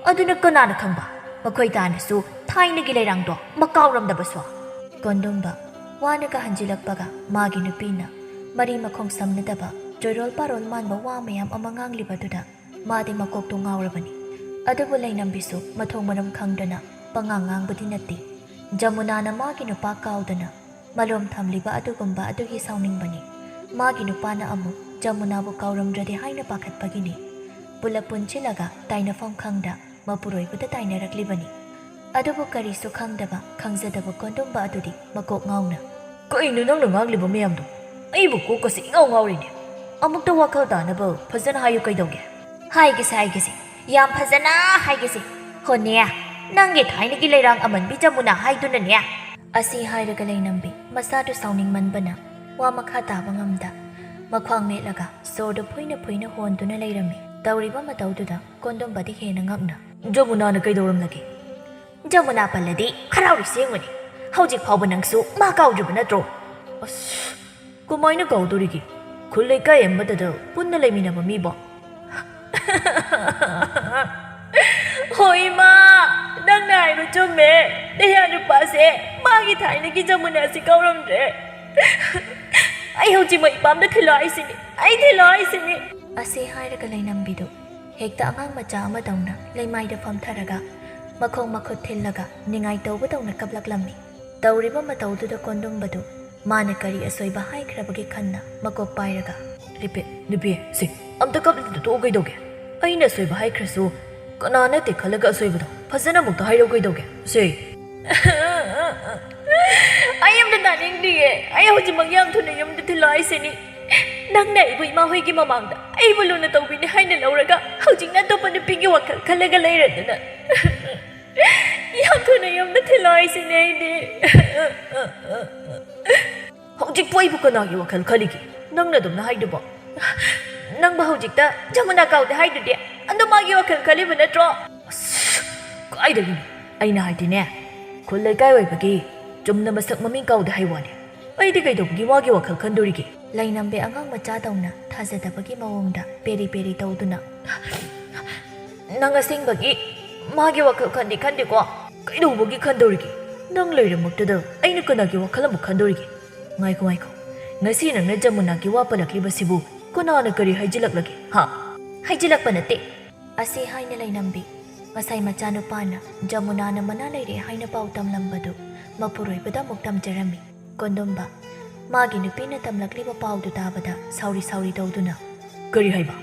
ꯑꯗꯨꯅ ꯀꯅꯥꯅ ꯈꯪꯕ ꯃꯈꯣꯏ ꯇꯥꯅꯁꯨ ꯊꯥꯏꯅꯒꯤ ꯂꯩꯔꯥꯡꯗꯣ ꯃꯀꯥꯎꯔꯝꯗꯕꯁꯨ ꯀꯣꯟꯗꯨꯝꯕ ꯋꯥꯅꯒ ꯍꯟꯖꯤꯜꯂꯛꯄꯒ ꯃꯥꯒꯤ ꯅꯨꯄꯤꯅ ꯃꯔꯤ ꯃꯈꯣꯡ ꯁꯝꯅꯗꯕ ꯆꯣꯏꯔꯣꯜ ꯄꯥꯔꯣꯜ ꯃꯥꯟꯕ ꯋꯥ ꯃꯌꯥꯝ ꯑꯃ ꯉꯥꯡꯂꯤꯕꯗꯨꯗ ꯃꯥꯗꯤ ꯃꯀꯣꯛꯇꯣ ꯉꯥꯎꯔꯕꯅꯤ ꯑꯗꯨꯕꯨ ꯂꯩꯅꯝꯕꯤꯁꯨ ꯃꯊꯣꯡ ꯃꯔꯝ ꯈꯪꯗꯅ ꯄꯉꯥꯡ ꯉꯥꯡꯕꯗꯤ ꯅꯠꯇꯦ ꯖꯃꯨꯅꯥꯅ ꯃꯥꯒꯤ ꯅꯨꯄꯥ ꯀꯥꯎꯗꯅ ꯃꯂꯣꯝ ꯊꯝꯂꯤꯕ ꯑꯗꯨꯒꯨꯝꯕ ꯑꯗꯨꯒꯤ ꯁꯥꯎꯅꯤꯡꯕꯅꯤ ꯃꯥꯒꯤ ꯅꯨꯄꯥꯅ ꯑꯃꯨꯛ ꯖꯃꯨꯅꯥꯕꯨ ꯀꯥꯎꯔꯝꯗ꯭ꯔꯗꯤ ꯍꯥꯏꯅ ꯄꯥꯈꯠꯄꯒꯤꯅꯤ ꯄꯨꯂꯞ ꯄꯨꯟꯁꯤꯜꯂꯒ ꯇꯥꯏꯅꯐꯝ ꯈꯪꯗ ꯃꯄꯨꯔꯣꯏꯕꯗ ꯇꯥꯏꯅꯔꯛꯂꯤꯕꯅꯤ ꯑꯗꯨꯕꯨ ꯀꯔꯤꯁꯨ ꯈꯪꯗꯕ ꯈꯪꯖꯗꯕ ꯀꯣꯟꯗꯨꯝꯕ ꯑꯗꯨꯗꯤ ꯃꯀꯣꯛ ꯉꯥꯎꯅ ꯀꯩꯅꯣ ꯅꯪꯅ ꯉꯥꯡꯂꯤꯕ ꯃꯌꯥꯝꯗꯣ ꯑꯩꯕꯨ ꯀꯣꯛꯀꯁꯦ ꯏꯉꯥꯎ ꯉꯥꯎꯔꯤꯅꯦ ꯑꯃꯨꯛꯇ ꯋꯥꯈꯜ ꯇꯥꯅꯕ ꯐꯖꯅ ꯍꯥꯏꯌꯨ ꯀꯩꯗꯧꯒꯦ ꯍꯥꯏꯒꯦꯁꯦ ꯌꯥꯝ ꯐꯖꯅ ꯍꯥꯏꯒꯦꯁꯦ ꯍꯣꯅꯦ ꯅꯪꯒꯤ ꯊꯥꯏꯅꯒꯤ ꯂꯩꯔꯥꯡ ꯑꯃꯟꯕꯤ ꯖꯃꯨꯅꯥ ꯍꯥꯏꯗꯨꯅꯅꯦ ꯑꯁꯤ ꯍꯥꯏꯔꯒ ꯂꯩꯅꯝꯕꯤ ꯃꯁꯥꯗꯨ ꯁꯥꯎꯅꯤꯡꯃꯟꯕꯅ ꯋꯥ ꯃꯈꯥ ꯇꯥꯕ ꯉꯝꯗ ꯃꯈ꯭ꯋꯥꯡ ꯃꯦꯠꯂꯒ ꯁꯣꯔꯗꯨ ꯐꯨꯏꯅ ꯍꯣꯟꯗꯨꯅ ꯂꯩꯔꯝꯃꯤ ꯇꯧꯔꯤꯕ ꯃꯇꯧꯗꯨꯗ ꯀꯣꯟꯗꯣꯝꯕꯗꯤ ꯍꯦꯟꯅ ꯉꯛꯅ ꯖꯃꯨꯅꯥꯅ ꯀꯩꯗꯧꯔꯝꯂꯒꯦ ꯖꯃꯨꯅꯥ ꯄꯜꯂꯗꯤ ꯍꯔꯥꯎꯔꯤ ꯁꯦꯡꯕꯅꯤ ꯍꯧꯖꯤꯛ ꯐꯥꯎꯕ ꯅꯪꯁꯨ ꯃꯥ ꯀꯥꯎꯗ꯭ꯔꯤꯕ ꯅꯠꯇ꯭ꯔꯣ ꯑꯁ ꯀꯃꯥꯏꯅ ꯀꯥꯎꯗꯣꯔꯤꯒꯦ ꯈꯨꯜ ꯂꯩꯀꯥꯏ ꯑꯃꯗꯗ ꯄꯨꯟꯅ ꯂꯩꯃꯤꯟꯅꯕ ꯃꯤꯕꯣ ꯍꯣꯏ ꯃꯥ ꯅꯪꯅ ꯍꯥꯏꯕ ꯆꯨꯝꯃꯦ ꯅꯌꯥ ꯅꯨꯄꯥꯁꯦ ꯃꯥꯒꯤ ꯊꯥꯏꯅꯒꯤ ꯖꯃꯨꯅꯥꯁꯤ ꯀꯥꯎꯔꯝꯗ꯭ꯔꯦ ꯑꯩ ꯍꯧꯖꯤꯛ ꯃꯩꯄꯥꯝꯗ ꯊꯤꯜꯂꯛꯏꯁꯤꯅꯤ ꯑꯩ ꯊꯤꯜꯂꯛꯏꯁꯤꯅꯤ ꯑꯁꯤ ꯍꯥꯏꯔꯒ ꯂꯩꯅꯝꯕꯤꯗꯨ ꯍꯦꯛꯇ ꯑꯉꯥꯡ ꯃꯆꯥ ꯑꯃꯗꯧꯅ ꯂꯩꯃꯥꯏꯗ ꯐꯝꯊꯔꯒ ꯃꯈꯣꯡ ꯃꯈꯨꯠ ꯊꯤꯜꯂꯒ ꯅꯤꯡꯉꯥꯏ ꯇꯧꯕꯗꯧꯅ ꯀꯞꯂꯛꯂꯝꯃꯤ ꯇꯧꯔꯤꯕ ꯃꯇꯧꯗꯨꯗ ꯀꯣꯟꯗꯨꯝꯕꯗꯨ ꯃꯥꯅ ꯀꯔꯤ ꯑꯁꯣꯏꯕ ꯍꯥꯏꯈ꯭ꯔꯕꯒꯦ ꯈꯟꯅ ꯃꯀꯣꯛ ꯄꯥꯏꯔꯒ ꯅꯨꯄꯤ ꯁꯤ ꯑꯝꯇ ꯀꯞꯂꯤꯗꯨ ꯇꯣꯛꯑꯣ ꯀꯩꯗꯧꯒꯦ ꯑꯩꯅ ꯑꯁꯣꯏꯕ ꯍꯥꯏꯈ꯭ꯔꯁꯨ ꯀꯅꯥ ꯅꯠꯇꯦ ꯈꯜꯂꯒ ꯑꯁꯣꯏꯕꯗꯣ ꯐꯖꯅ ꯑꯃꯨꯛꯇ ꯍꯥꯏꯔꯛꯎ ꯀꯩꯗꯧꯒꯦ ꯁꯤ ꯑꯩ ꯑꯝꯇ ꯇꯥꯅꯤꯡꯗꯤꯌꯦ ꯑꯩ ꯍꯧꯖꯤꯛꯃꯛ ꯌꯥꯝ ꯊꯨꯅ ꯌꯨꯝꯗ ꯊꯤꯜꯂꯛꯏꯁꯤꯅꯤ ꯅꯪꯅ ꯑꯩꯕꯨ ꯏꯃꯥ ꯍꯣꯏꯒꯤ ꯃꯃꯥꯡꯗ ꯑꯩꯕꯨ ꯂꯨꯅ ꯇꯧꯕꯤꯅꯤ ꯍꯥꯏꯅ ꯂꯧꯔꯒ ꯍꯧꯖꯤꯛꯅ ꯑꯇꯣꯞꯄ ꯅꯨꯄꯤꯒꯤ ꯋꯥꯈꯜ ꯈꯜꯂꯒ ꯂꯩꯔꯗꯅ ꯌꯥꯝ ꯊꯨꯅ ꯌꯨꯝꯗ ꯊꯤꯜꯂꯛꯏꯁꯤꯅꯤ ꯑꯩꯗꯤ ꯍꯧꯖꯤꯛꯄꯨ ꯑꯩꯕꯨ ꯀꯅꯥꯒꯤ ꯋꯥꯈꯜ ꯈꯜꯂꯤꯒꯦ ꯅꯪꯅ ꯑꯗꯨꯝꯅ ꯍꯥꯏꯗꯨꯕꯣ ꯅꯪꯕꯨ ꯍꯧꯖꯤꯛꯇ ꯖꯃꯨꯅꯥ ꯀꯥꯎꯗꯦ ꯍꯥꯏꯗꯨꯗꯤ ꯑꯗꯨ ꯃꯥꯒꯤ ꯋꯥꯈꯜ ꯈꯜꯂꯤꯕ ꯅꯠꯇ꯭ꯔꯣ ꯑꯁ ꯀꯥꯏꯗꯒꯤꯅꯣ ꯑꯩꯅ ꯍꯥꯏꯗꯤꯅꯦ ꯈꯨꯜ ꯂꯩꯀꯥꯏ ꯑꯣꯏꯕꯒꯤ ꯆꯨꯝꯅ ꯃꯁꯛ ꯃꯃꯤꯡ ꯀꯥꯎꯗꯦ ꯍꯥꯏ ꯋꯥꯅꯤ ꯑꯩꯗꯤ ꯀꯩꯗꯧꯕꯒꯤ ꯃꯥꯒꯤ ꯋꯥꯈꯜ ꯈꯟꯗꯣꯔꯤꯒꯦ ꯂꯩꯅꯝꯕꯤ ꯑꯉꯥꯡ ꯃꯆꯥꯗꯧꯅ ꯊꯥꯖꯗꯕꯒꯤ ꯃꯑꯣꯡꯗ ꯄꯦꯔꯤ ꯇꯧꯗꯨꯅ ꯅꯪ ꯑꯁꯦꯡꯕꯒꯤ ꯃꯥꯒꯤ ꯋꯥꯈꯜ ꯈꯟꯗꯦꯀꯣ ꯀꯩꯗꯧꯕꯒꯤ ꯈꯟꯗꯣꯔꯤꯒꯦ ꯅꯪ ꯂꯩꯔꯃꯛꯇꯨꯗ ꯑꯩꯅ ꯀꯅꯥꯒꯤ ꯋꯥꯈꯜ ꯑꯃꯨꯛ ꯈꯟꯗꯣꯔꯤꯒꯦ ꯉꯥꯏꯈꯣ ꯉꯁꯤ ꯅꯪꯅ ꯖꯃꯨꯅꯥꯒꯤ ꯋꯥ ꯄꯜꯂꯛꯂꯤꯕꯁꯤꯕꯨ ꯀꯅꯥꯅ ꯀꯔꯤ ꯍꯥꯏꯖꯤꯜꯂꯛꯂꯒꯦ ꯍꯥꯏꯖꯤꯜꯂꯛꯄ ꯅꯠꯇꯦ ꯑꯁꯤ ꯍꯥꯏꯅ ꯂꯩꯅꯝꯕꯤ ꯉꯁꯥꯏ ꯃꯆꯥꯅꯨꯄꯥꯅ ꯖꯃꯨꯅꯥꯅ ꯃꯅꯥ ꯂꯩꯔꯦ ꯍꯥꯏꯅ ꯄꯥꯎ ꯇꯝꯂꯝꯕꯗꯨ ꯃꯄꯨꯔꯣꯏꯕꯗ ꯑꯃꯨꯛ ꯇꯝꯖꯔꯝꯃꯤ ꯀꯣꯟꯗꯣꯝꯕ ꯃꯥꯒꯤ ꯅꯨꯄꯤꯅ ꯇꯝꯂꯛꯂꯤꯕ ꯄꯥꯎꯗꯨ ꯇꯥꯕꯗ ꯁꯥꯎꯔꯤ ꯇꯧꯗꯨꯅ ꯀꯔꯤ ꯍꯥꯏꯕ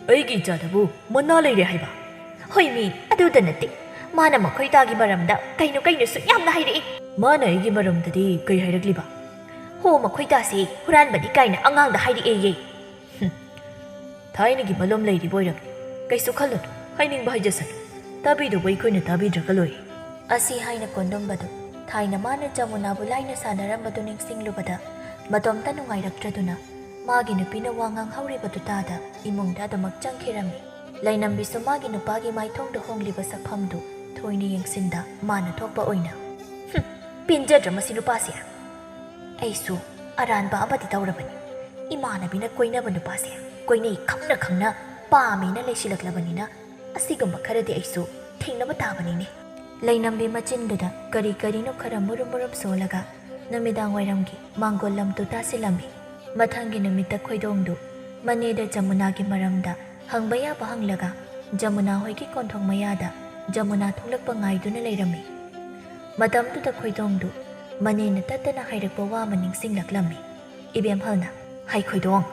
ꯑꯩꯒꯤ ꯏꯆꯥꯗꯕꯨ ꯃꯅꯥ ꯂꯩꯔꯦ ꯍꯥꯏꯕ ꯍꯣꯏ ꯃꯤ ꯑꯗꯨꯗ ꯅꯠꯇꯦ ꯃꯥꯅ ꯃꯈꯣꯏꯗꯥꯒꯤ ꯃꯔꯝꯗ ꯀꯩꯅꯣꯁꯨ ꯌꯥꯝꯅ ꯍꯥꯏꯔꯛꯏ ꯃꯥꯅ ꯑꯩꯒꯤ ꯃꯔꯝꯗꯗꯤ ꯀꯩ ꯍꯥꯏꯔꯛꯂꯤꯕ ꯍꯣ ꯃꯈꯣꯏꯗꯥꯁꯤ ꯍꯨꯔꯥꯟꯕꯗꯤ ꯀꯥꯏꯅ ꯑꯉꯥꯡꯗ ꯍꯥꯏꯔꯛꯑꯦꯌꯦ ꯊꯥꯏꯅꯒꯤ ꯃꯂꯣꯝ ꯂꯩꯔꯤꯕ ꯑꯣꯏꯔꯝꯅꯤ ꯀꯩꯁꯨ ꯈꯜꯂꯨꯅꯨ ꯍꯥꯏꯅꯤꯡꯕ ꯍꯥꯏꯖꯁꯅꯨ ꯇꯥꯕꯤꯗꯧꯕ ꯑꯩꯈꯣꯏꯅ ꯇꯥꯕꯤꯗ꯭ꯔꯒ ꯂꯣꯏꯔꯦ ꯑꯁꯤ ꯍꯥꯏꯅ ꯀꯣꯟꯗꯣꯝꯕꯗꯨ ꯊꯥꯏꯅ ꯃꯥꯅ ꯖꯃꯨꯅꯥꯕꯨ ꯂꯥꯏꯅ ꯁꯥꯟꯅꯔꯝꯕꯗꯨ ꯅꯤꯡꯁꯤꯡꯂꯨꯕꯗ ꯃꯇꯣꯝꯇ ꯅꯨꯡꯉꯥꯏꯔꯛꯇ꯭ꯔꯗꯨꯅ ꯃꯥꯒꯤ ꯅꯨꯄꯤꯅ ꯋꯥ ꯉꯥꯡꯍꯧꯔꯤꯕꯗꯨ ꯇꯥꯗ ꯏꯃꯨꯡꯗ ꯑꯗꯨꯃꯛ ꯆꯪꯈꯤꯔꯝꯃꯤ ꯂꯩꯅꯝꯕꯤꯁꯨ ꯃꯥꯒꯤ ꯅꯨꯄꯥꯒꯤ ꯃꯥꯏꯊꯣꯡꯗ ꯍꯣꯡꯂꯤꯕ ꯁꯛꯐꯝꯗꯨ ꯊꯣꯏꯅ ꯌꯦꯡꯁꯤꯟꯗ ꯃꯥꯅ ꯊꯣꯛꯄ ꯑꯣꯏꯅ ꯄꯦꯟꯖꯗ꯭ꯔ ꯃꯁꯤ ꯅꯨꯄꯥꯁꯦ ꯑꯩꯁꯨ ꯑꯔꯥꯟꯕ ꯑꯃꯗꯤ ꯇꯧꯔꯕꯅꯤ ꯏꯃꯥꯟꯅꯕꯤꯅ ꯀꯣꯏꯅꯕ ꯅꯨꯄꯥꯁꯦ ꯀꯣꯏꯅꯩ ꯈꯪꯅ ꯄꯥꯝꯃꯦꯅ ꯂꯩꯁꯤꯜꯂꯛꯂꯕꯅꯤꯅ ꯑꯁꯤꯒꯨꯝꯕ ꯈꯔꯗꯤ ꯑꯩꯁꯨ ꯊꯦꯡꯅꯕ ꯇꯥꯕꯅꯤꯅꯦ ꯂꯩꯅꯝꯕꯤ ꯃꯆꯤꯟꯗꯨꯗ ꯀꯔꯤꯅꯣ ꯈꯔ ꯃꯨꯔꯨꯝ ꯁꯣꯜꯂꯒ ꯅꯨꯃꯤꯗꯥꯡ ꯋꯥꯏꯔꯝꯒꯤ ꯃꯥꯡꯒꯣꯜ ꯂꯝꯇꯨ ꯇꯥꯁꯤꯜꯂꯝꯃꯤ ꯃꯊꯪꯒꯤ ꯅꯨꯃꯤꯠꯇ ꯈꯣꯏꯗꯣꯡꯗꯨ ꯃꯅꯦꯗ ꯖꯃꯨꯅꯥꯒꯤ ꯃꯔꯝꯗ ꯍꯪꯕ ꯌꯥꯕ ꯍꯪꯂꯒ ꯖꯃꯨꯅꯥ ꯍꯣꯏꯒꯤ ꯀꯣꯟꯊꯣꯡ ꯃꯌꯥꯗ ꯖꯃꯨꯅꯥ ꯊꯣꯛꯂꯛꯄ ꯉꯥꯏꯗꯨꯅ ꯂꯩꯔꯝꯃꯤ ꯃꯇꯝꯗꯨꯗ ꯈꯣꯏꯗꯣꯡꯗꯨ ꯃꯅꯦꯅ ꯇꯠꯇꯅ ꯍꯥꯏꯔꯛꯄ ꯋꯥ ꯑꯃ ꯅꯤꯡꯁꯤꯡꯂꯛꯂꯝꯃꯤ ꯏꯕꯦꯝꯍꯜꯅ ꯍꯩ ꯈꯣꯏꯗꯣꯡ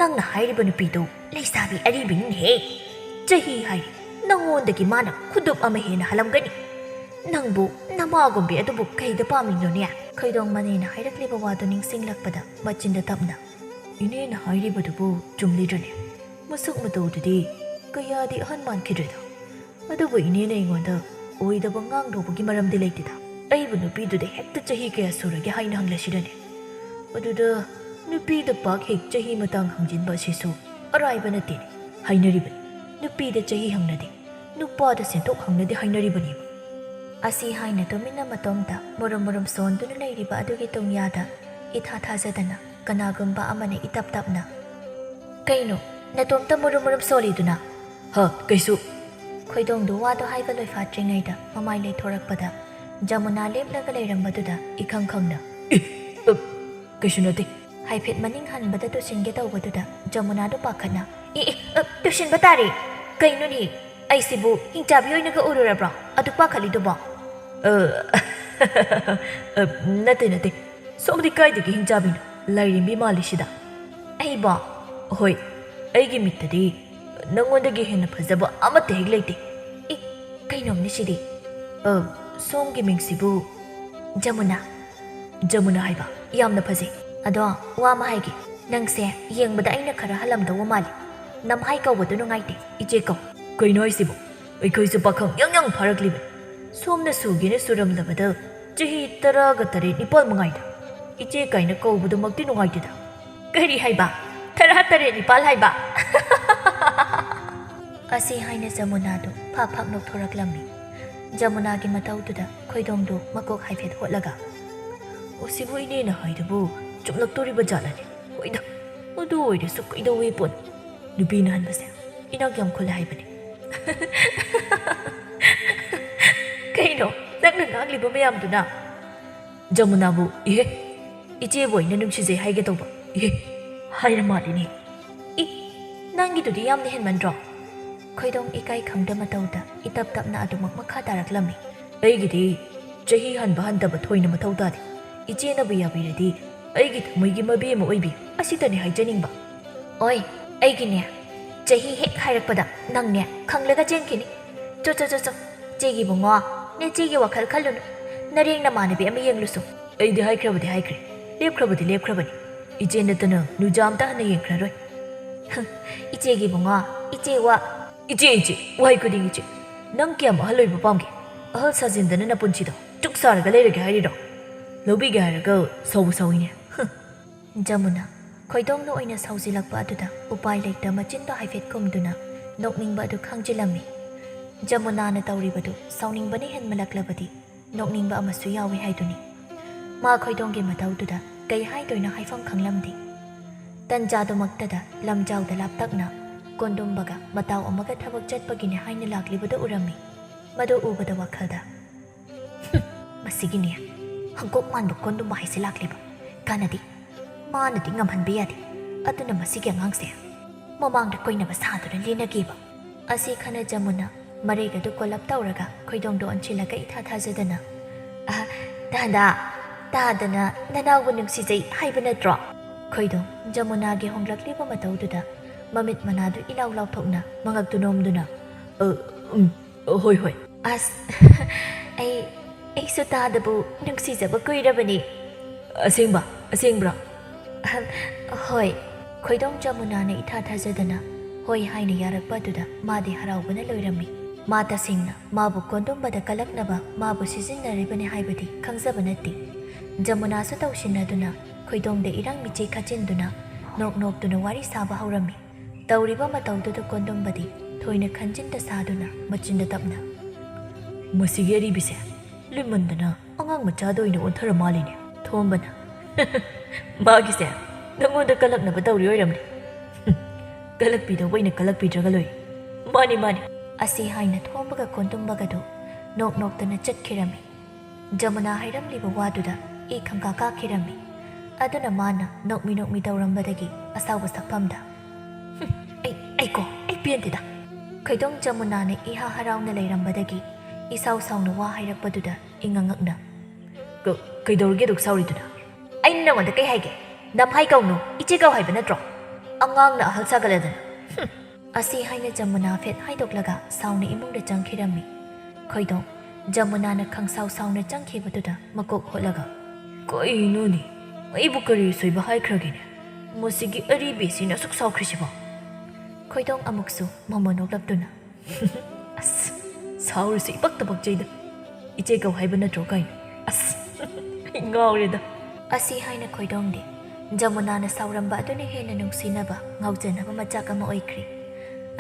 ꯅꯪꯅ ꯍꯥꯏꯔꯤꯕ ꯅꯨꯄꯤꯗꯨ ꯂꯩꯁꯥꯕꯤ ꯑꯔꯤꯕꯤꯅꯤꯅꯦꯍꯦ ꯆꯍꯤ ꯍꯥꯏꯔꯤ ꯅꯪꯉꯣꯟꯗꯒꯤ ꯃꯥꯅ ꯈꯨꯗꯨꯞ ꯑꯃ ꯍꯦꯟꯅ ꯍꯜꯂꯝꯒꯅꯤ ꯅꯪꯕꯨ ꯅꯃꯥꯒꯨꯝꯕꯤ ꯑꯗꯨꯕꯨ ꯀꯩꯗ ꯄꯥꯝꯂꯤꯅꯣꯅꯦ ꯈꯣꯏꯗꯣꯡ ꯃꯅꯦꯅ ꯍꯥꯏꯔꯛꯂꯤꯕ ꯋꯥꯗꯨ ꯅꯤꯡꯁꯤꯡꯂꯛꯄꯗ ꯃꯆꯤꯟꯗ ꯇꯞꯅ ꯏꯅꯦꯅ ꯍꯥꯏꯔꯤꯕꯗꯨꯕꯨ ꯆꯨꯝꯂꯤꯗ꯭ꯔꯅꯦ ꯃꯁꯛ ꯃꯇꯧꯗꯨꯗꯤ ꯀꯌꯥꯗꯤ ꯑꯍꯟ ꯃꯥꯟꯈꯤꯗ꯭ꯔꯦꯗ ꯑꯗꯨꯕꯨ ꯏꯅꯦꯅ ꯑꯩꯉꯣꯟꯗ ꯑꯣꯏꯗꯕ ꯉꯥꯡꯗꯧꯕꯒꯤ ꯃꯔꯝꯗꯤ ꯂꯩꯇꯦꯗ ꯑꯩꯕꯨ ꯅꯨꯄꯤꯗꯨꯗ ꯍꯦꯛꯇ ꯆꯍꯤ ꯀꯌꯥ ꯁꯨꯔꯒꯦ ꯍꯥꯏꯅ ꯍꯪꯂꯁꯤꯔꯅꯦ ꯑꯗꯨꯗ ꯅꯨꯄꯤꯗ ꯄꯥꯛ ꯍꯦꯛ ꯆꯍꯤ ꯃꯇꯥꯡ ꯍꯪꯖꯤꯟꯕ ꯑꯁꯤꯁꯨ ꯑꯔꯥꯏꯕ ꯅꯠꯇꯦꯅꯦ ꯍꯥꯏꯅꯔꯤꯕꯅꯤ ꯅꯨꯄꯤꯗ ꯆꯍꯤ ꯍꯪꯅꯗꯦ ꯅꯨꯄꯥꯗ ꯁꯦꯟꯊꯣꯛ ꯍꯪꯅꯗꯦ ꯍꯥꯏꯅꯔꯤꯕꯅꯦꯕ ꯑꯁꯤ ꯍꯥꯏꯅ ꯇꯨꯃꯤꯟꯅ ꯃꯇꯣꯝꯗ ꯃꯨꯔꯨꯝ ꯁꯣꯟꯗꯨꯅ ꯂꯩꯔꯤꯕ ꯑꯗꯨꯒꯤ ꯇꯨꯡꯌꯥꯗ ꯏꯊꯥ ꯊꯥꯖꯗꯅ ꯀꯅꯥꯒꯨꯝꯕ ꯑꯃꯅ ꯏꯇꯞ ꯇꯞꯅ ꯀꯩꯅꯣ ꯅꯇꯣꯝꯇ ꯃꯨꯔꯨꯝ ꯁꯣꯜꯂꯤꯗꯨꯅ ꯀꯩꯁꯨ ꯈꯣꯏꯗꯣꯡꯗꯨ ꯋꯥꯗꯣ ꯍꯥꯏꯕ ꯂꯣꯏꯐꯥꯠꯇ꯭ꯔꯤꯉꯩꯗ ꯃꯃꯥꯏ ꯂꯩꯊꯣꯔꯛꯄꯗ ꯖꯃꯨꯅꯥ ꯂꯦꯞꯂꯒ ꯂꯩꯔꯝꯕꯗꯨꯗ ꯏꯈꯪ ꯈꯪꯅ ꯀꯩꯁꯨ ꯅꯠꯇꯦ ꯍꯥꯏꯐꯦꯠ ꯃꯅꯤꯡ ꯍꯟꯕꯗ ꯇꯨꯁꯤꯟꯒꯦ ꯇꯧꯕꯗꯨꯗ ꯖꯃꯨꯅꯥꯗꯨ ꯄꯥꯈꯠꯅ ꯇꯨꯁꯤꯟꯕ ꯇꯥꯔꯦ ꯀꯩꯅꯣꯅꯦ ꯑꯩꯁꯤꯕꯨ ꯍꯤꯡꯆꯥꯕꯤ ꯑꯣꯏꯅꯒ ꯎꯔꯨꯔꯕ꯭ꯔꯣ ꯑꯗꯨ ꯄꯥꯈꯠꯂꯤꯗꯨꯕꯣ ꯅꯠꯇꯦ ꯁꯣꯝꯗꯤ ꯀꯥꯏꯗꯒꯤ ꯍꯤꯡꯆꯥꯕꯤꯅꯣ ꯂꯥꯏꯔꯦꯝꯕꯤ ꯃꯥꯜꯂꯤꯁꯤꯗ ꯑꯩꯕꯣ ꯍꯣꯏ ꯑꯩꯒꯤ ꯃꯤꯠꯇꯗꯤ ꯅꯪꯉꯣꯟꯗꯒꯤ ꯍꯦꯟꯅ ꯐꯖꯕ ꯑꯃꯠꯇ ꯍꯦꯛ ꯂꯩꯇꯦ ꯀꯩꯅꯣꯝꯅꯤ ꯁꯤꯗꯤ ꯁꯣꯝꯒꯤ ꯃꯤꯡꯁꯤꯕꯨ ꯖꯃꯨꯅꯥ ꯍꯥꯏꯕ ꯌꯥꯝꯅ ꯐꯖꯩ ꯑꯗꯣ ꯋꯥ ꯑꯃ ꯍꯥꯏꯒꯦ ꯅꯪꯁꯦ ꯌꯦꯡꯕꯗ ꯑꯩꯅ ꯈꯔ ꯍꯜꯂꯝꯗꯧꯕ ꯃꯥꯜꯂꯤ ꯅꯝꯍꯥꯏ ꯀꯧꯕꯗꯨ ꯅꯨꯡꯉꯥꯏꯇꯦ ꯏꯆꯦ ꯀꯧ ꯀꯩꯅꯣ ꯍꯥꯏꯁꯤꯕꯨ ꯑꯩꯈꯣꯏꯁꯨ ꯄꯥꯈꯪ ꯌꯥꯡ ꯐꯥꯔꯛꯂꯤꯕꯅꯤ ꯁꯣꯝꯅ ꯁꯨꯒꯦꯅ ꯁꯨꯔꯝꯂꯕꯗ ꯆꯍꯤ 17 ꯃꯉꯥꯏꯗ ꯏꯆꯦ ꯀꯥꯏꯅ ꯀꯧꯕꯗꯨꯃꯛꯇꯤ ꯅꯨꯡꯉꯥꯏꯇꯦꯗ ꯀꯔꯤ ꯍꯥꯏꯕ 17 ꯍꯥꯏꯕ ꯑꯁꯤ ꯍꯥꯏꯅ ꯖꯃꯨꯅꯥꯗꯨ ꯐꯥꯛ ꯅꯣꯛꯊꯣꯔꯛꯂꯝꯃꯤ ꯖꯃꯨꯅꯥꯒꯤ ꯃꯇꯧꯗꯨꯗ ꯈꯣꯏꯗꯣꯝꯗꯨ ꯃꯀꯣꯛ ꯍꯥꯏꯐꯦꯠ ꯍꯣꯠꯂꯒ ꯑꯁꯤꯕꯨ ꯏꯅꯦꯅ ꯍꯥꯏꯗꯨꯕꯨ ꯆꯨꯝꯂꯛꯇꯣꯔꯤꯕ ꯖꯥꯠꯂꯅꯦ ꯍꯣꯏꯗ ꯑꯗꯨ ꯑꯣꯏꯔꯁꯨ ꯀꯩꯗꯧꯋꯦ ꯄꯣꯠ ꯅꯨꯄꯤꯅ ꯍꯟꯕꯁꯦ ꯏꯅꯥꯛ ꯌꯥꯝ ꯈꯨꯜꯂꯦ ꯍꯥꯏꯕꯅꯤ ꯀꯩꯅꯣ ꯅꯪꯅ ꯉꯥꯡꯂꯤꯕ ꯃꯌꯥꯝꯗꯨꯅ ꯖꯃꯨꯅꯥꯕꯨ ꯏꯍꯦ ꯏꯆꯦꯕꯨ ꯑꯩꯅ ꯅꯨꯡꯁꯤꯖꯩ ꯍꯥꯏꯒꯦ ꯇꯧꯕ ꯏꯍꯦ ꯍꯥꯏꯔ ꯃꯥꯜꯂꯤꯅꯦ ꯅꯪꯒꯤꯗꯨꯗꯤ ꯌꯥꯝꯅ ꯍꯦꯟꯃꯟꯗ꯭ꯔꯣ ꯈꯣꯏꯗꯣꯝ ꯏꯀꯥꯏ ꯈꯪꯗ ꯃꯇꯧꯗ ꯏꯇꯞ ꯇꯞꯅ ꯑꯗꯨꯃꯛ ꯃꯈꯥ ꯇꯥꯔꯛꯂꯝꯃꯤ ꯑꯩꯒꯤꯗꯤ ꯆꯍꯤ ꯍꯟꯕ ꯍꯟꯗꯕ ꯊꯣꯏꯅ ꯃꯊꯧ ꯇꯥꯗꯦ ꯏꯆꯦꯅꯕꯨ ꯌꯥꯕꯤꯔꯗꯤ ꯑꯩꯒꯤ ꯊꯃꯣꯏꯒꯤ ꯃꯕꯤ ꯑꯃ ꯑꯣꯏꯕꯤꯌꯨ ꯑꯁꯤꯇꯅꯤ ꯍꯥꯏꯖꯅꯤꯡꯕ ꯑꯣꯏ ꯑꯩꯒꯤꯅꯦ ꯆꯍꯤ ꯍꯦꯛ ꯍꯥꯏꯔꯛꯄꯗ ꯅꯪꯅꯦ ꯈꯪꯂꯒ ꯆꯦꯟꯈꯤꯅꯤ ꯆꯣ ꯆꯦꯒꯤ ꯕꯨꯡꯉꯣ ꯅꯆꯦꯒꯤ ꯋꯥꯈꯜ ꯈꯜꯂꯨꯅꯨ ꯅꯔꯦꯡ ꯅꯃꯥꯟꯅꯕꯤ ꯑꯃ ꯌꯦꯡꯂꯨꯁꯨ ꯑꯩꯗꯤ ꯍꯥꯏꯈ꯭ꯔꯦ ꯂꯦꯞꯈ꯭ꯔꯕꯅꯤ ꯏꯆꯦ ꯅꯠꯇꯅ ꯅꯨꯖꯥ ꯑꯝꯇ ꯍꯟꯅ ꯌꯦꯡꯈ꯭ꯔꯔꯣꯏ ꯏꯆꯦꯒꯤ ꯕꯨꯡꯉꯣ ꯏꯆꯦ ꯋꯥꯍꯩ ꯈꯨꯗꯤꯡ ꯏꯆꯦ ꯅꯪ ꯀꯌꯥꯝ ꯑꯍꯜ ꯑꯣꯏꯕ ꯄꯥꯝꯒꯦ ꯑꯍꯜ ꯁꯥꯖꯤꯟꯗꯅ ꯅꯄꯨꯟꯁꯤꯗꯣ ꯆꯨꯛ ꯁꯥꯔꯒ ꯂꯩꯔꯒꯦ ꯍꯥꯏꯔꯤꯔꯣ ꯂꯧꯕꯤꯒꯦ ꯍꯥꯏꯔꯒ ꯁꯧꯏꯅꯦ ꯖꯃꯨꯅꯥ ꯈꯣꯏꯗꯣꯝꯅ ꯑꯣꯏꯅ ꯁꯧꯖꯤꯜꯂꯛꯄ ꯑꯗꯨꯗ ꯎꯄꯥꯏ ꯂꯩꯇ ꯃꯆꯤꯟꯗꯣ ꯍꯥꯏꯐꯦꯠ ꯈꯨꯝꯗꯨꯅ ꯅꯣꯛꯅꯤꯡꯕ ꯑꯗꯨ ꯈꯪꯖꯤꯜꯂꯝꯃꯤ ꯖꯃꯨꯅꯥꯅ ꯇꯧꯔꯤꯕꯗꯨ ꯁꯥꯎꯅꯤꯡꯕꯅ ꯍꯦꯟꯃꯜꯂꯛꯂꯕꯗꯤ ꯅꯣꯛꯅꯤꯡꯕ ꯑꯃꯁꯨ ꯌꯥꯎꯏ ꯍꯥꯏꯗꯨꯅꯤ ꯃꯥ ꯈꯣꯏꯗꯣꯝꯒꯤ ꯃꯇꯧꯗꯨꯗ ꯀꯩ ꯍꯥꯏꯗꯣꯏꯅꯣ ꯍꯥꯏꯐꯝ ꯈꯪꯂꯝꯗꯦ ꯇꯟꯖꯥꯗꯨꯃꯛꯇꯗ ꯂꯝꯖꯥꯎꯗ ꯂꯥꯞꯇꯛꯅ ꯀꯣꯟꯗꯨꯝꯕꯒ ꯃꯇꯥꯎ ꯑꯃꯒ ꯊꯕꯛ ꯆꯠꯄꯒꯤꯅꯦ ꯍꯥꯏꯅ ꯂꯥꯛꯂꯤꯕꯗꯨ ꯎꯔꯝꯃꯤ ꯃꯗꯨ ꯎꯕꯗ ꯋꯥꯈꯜꯗ ꯃꯁꯤꯒꯤꯅꯦ ꯍꯪꯀꯣꯛ ꯃꯥꯟꯕ ꯀꯣꯟꯗꯨꯝꯕ ꯍꯥꯏꯁꯦ ꯂꯥꯛꯂꯤꯕ ꯀꯥꯟꯅꯗꯤ ꯃꯥꯅꯗꯤ ꯉꯝꯍꯟꯕ ꯌꯥꯗꯦ ꯑꯗꯨꯅ ꯃꯁꯤꯒꯤ ꯑꯉꯥꯡꯁꯦ ꯃꯃꯥꯡꯗ ꯀꯣꯏꯅꯕ ꯁꯥꯗꯨꯅ ꯂꯦꯟꯅꯒꯦꯕ ꯑꯁꯤ ꯈꯟꯅ ꯖꯃꯨꯅꯥ ꯃꯔꯩꯒꯗꯨ ꯀꯣꯜꯂꯞ ꯇꯧꯔꯒ ꯈꯣꯏꯗꯣꯝꯗꯣ ꯑꯣꯟꯁꯤꯜꯂꯒ ꯏꯊꯥ ꯊꯥꯖꯗꯅ ꯇꯥꯗꯅ ꯅꯅꯥꯎꯕꯨ ꯅꯨꯡꯁꯤꯖꯩ ꯍꯥꯏꯕ ꯅꯠꯇ꯭ꯔꯣ ꯈꯣꯏꯗꯣꯝ ꯖꯃꯨꯅꯥꯒꯤ ꯍꯣꯡꯂꯛꯂꯤꯕ ꯃꯇꯧꯗꯨꯗ ꯃꯃꯤꯠ ꯃꯅꯥꯗꯨ ꯏꯂꯥꯎ ꯂꯥꯎꯊꯣꯛꯅ ꯃꯉꯛꯇꯨ ꯅꯣꯝꯗꯨꯅ ꯍꯣꯏ ꯑꯁ ꯑꯩꯁꯨ ꯇꯥꯗꯕꯨ ꯅꯨꯡꯁꯤꯖꯕ ꯀꯨꯏꯔꯕꯅꯤ ꯑꯁꯦꯡꯕ꯭ꯔꯥ ꯍꯣꯏ ꯈꯣꯏꯗꯣꯝ ꯖꯃꯨꯅꯥꯅ ꯏꯊꯥ ꯊꯥꯖꯗꯅ ꯍꯣꯏ ꯍꯥꯏꯅ ꯌꯥꯔꯛꯄ ꯑꯗꯨꯗ ꯃꯥꯗꯤ ꯍꯔꯥꯎꯕꯅ ꯂꯣꯏꯔꯝꯃꯤ ꯃꯥ ꯇꯁꯦꯡꯅ ꯃꯥꯕꯨ ꯀꯣꯟꯗꯨꯝꯕꯗ ꯀꯜꯂꯛꯅꯕ ꯃꯥꯕꯨ ꯁꯤꯖꯤꯟꯅꯔꯤꯕꯅꯤ ꯍꯥꯏꯕꯗꯤ ꯈꯪꯖꯕ ꯅꯠꯇꯦ ꯖꯃꯨꯅꯥꯁꯨ ꯇꯧꯁꯤꯟꯅꯗꯨꯅ ꯈꯣꯏꯗꯣꯝꯗ ꯏꯔꯥꯡ ꯃꯤꯆꯩ ꯈꯥꯆꯤꯟꯗꯨꯅ ꯅꯣꯛꯇꯨꯅ ꯋꯥꯔꯤ ꯁꯥꯕ ꯍꯧꯔꯝꯃꯤ ꯇꯧꯔꯤꯕ ꯃꯇꯧꯗꯨꯗ ꯀꯣꯟꯗꯨꯝꯕꯗꯤ ꯊꯣꯏꯅ ꯈꯟꯖꯤꯟꯗ ꯁꯥꯗꯨꯅ ꯃꯆꯤꯟꯗ ꯇꯞꯅ ꯃꯁꯤꯒꯤ ꯑꯔꯤꯕꯤꯁꯦ ꯂꯤꯃꯟꯗꯅ ꯑꯉꯥꯡ ꯃꯆꯥꯗ ꯑꯣꯏꯅ ꯑꯣꯟꯊꯔ ꯃꯥꯜꯂꯤꯅꯦ ꯊꯣꯝꯕꯅ ꯃꯥꯒꯤꯁꯦ ꯅꯪꯉꯣꯟꯗ ꯀꯜꯂꯛꯅꯕ ꯇꯧꯔꯤ ꯑꯣꯏꯔꯝꯅꯤ ꯀꯜꯂꯛꯄꯤꯗꯧꯕ ꯑꯩꯅ ꯀꯜꯂꯛꯄꯤꯗ꯭ꯔꯒ ꯂꯣꯏ ꯃꯥꯅꯤ ꯑꯁꯤ ꯍꯥꯏꯅ ꯊꯣꯝꯕꯒ ꯀꯣꯟꯗꯨꯝꯕꯒꯗꯨ ꯅꯣꯛꯇꯅ ꯆꯠꯈꯤꯔꯝꯃꯤ ꯖꯃꯨꯅꯥ ꯍꯥꯏꯔꯝꯂꯤꯕ ꯋꯥꯗꯨꯗ ꯏ ꯈꯪꯀꯥ ꯀꯥꯈꯤꯔꯝꯃꯤ ꯑꯗꯨꯅ ꯃꯥꯅ ꯅꯣꯛꯃꯤ ꯇꯧꯔꯝꯕꯗꯒꯤ ꯑꯁꯥꯎꯕ ꯁꯛꯐꯝꯗ ꯑꯩ ꯄꯦꯟꯗꯦꯗ ꯈꯣꯏꯗꯣꯝ ꯖꯃꯨꯅꯥꯅ ꯏꯍꯥ ꯍꯔꯥꯎꯅ ꯂꯩꯔꯝꯕꯗꯒꯤ ꯏꯁꯥꯎ ꯁꯥꯎꯅ ꯋꯥ ꯍꯥꯏꯔꯛꯄꯗꯨꯗ ꯏꯉꯛꯅ ꯀꯩꯗꯧꯔꯒꯦ ꯑꯗꯨꯛ ꯁꯥꯎꯔꯤꯗꯨꯅ ꯑꯩꯅ ꯅꯉꯣꯟꯗ ꯀꯩ ꯍꯥꯏꯒꯦ ꯅꯝꯍꯥꯏ ꯀꯧꯅꯨ ꯏꯆꯦ ꯀꯧ ꯍꯥꯏꯕ ꯅꯠꯇ꯭ꯔꯣ ꯑꯉꯥꯡꯅ ꯑꯍꯜ ꯁꯥꯒꯠꯂꯗꯅ ꯑꯁꯤ ꯍꯥꯏꯅ ꯖꯃꯨꯅꯥ ꯐꯦꯠ ꯍꯥꯏꯗꯣꯛꯂꯒ ꯁꯥꯎꯅ ꯏꯃꯨꯡꯗ ꯆꯪꯈꯤꯔꯝꯃꯤ ꯈꯣꯏꯗꯣꯝ ꯖꯃꯨꯅꯥꯅ ꯈꯪꯁꯥꯎ ꯁꯥꯎꯅ ꯆꯪꯈꯤꯕꯗꯨꯗ ꯃꯀꯣꯛ ꯍꯣꯠꯂꯒ ꯀꯩꯅꯣꯅꯦ ꯑꯩꯕꯨ ꯀꯔꯤ ꯁꯣꯏꯕ ꯍꯥꯏꯈ꯭ꯔꯒꯦꯅꯦ ꯃꯁꯤꯒꯤ ꯑꯔꯤꯕꯤꯁꯤꯅ ꯑꯁꯨꯛ ꯁꯥꯎꯈ꯭ꯔꯤꯁꯤꯕꯣ ꯈꯣꯏꯗꯣꯝ ꯑꯃꯨꯛꯁꯨ ꯃꯃꯣ ꯅꯣꯛꯂꯛꯇꯨꯅ ꯑꯁ ꯁꯥꯎꯔꯤꯁꯤ ꯏꯄꯛꯇ ꯄꯛꯆꯩꯗ ꯏꯆꯦ ꯀꯧ ꯍꯥꯏꯕ ꯅꯠꯇ꯭ꯔꯣ ꯀꯥꯏꯅ ꯑꯁ ꯑꯩ ꯉꯥꯎꯔꯦꯗ ꯑꯁꯤ ꯍꯥꯏꯅ ꯈꯣꯏꯗꯣꯝꯗꯤ ꯖꯃꯨꯅꯥꯅ ꯁꯥꯎꯔꯝꯕ ꯑꯗꯨꯅ ꯍꯦꯟꯅ ꯅꯨꯡꯁꯤꯅꯕ ꯉꯥꯎꯖꯅꯕ ꯃꯆꯥꯛ ꯑꯃ ꯑꯣꯏꯈ꯭ꯔꯤ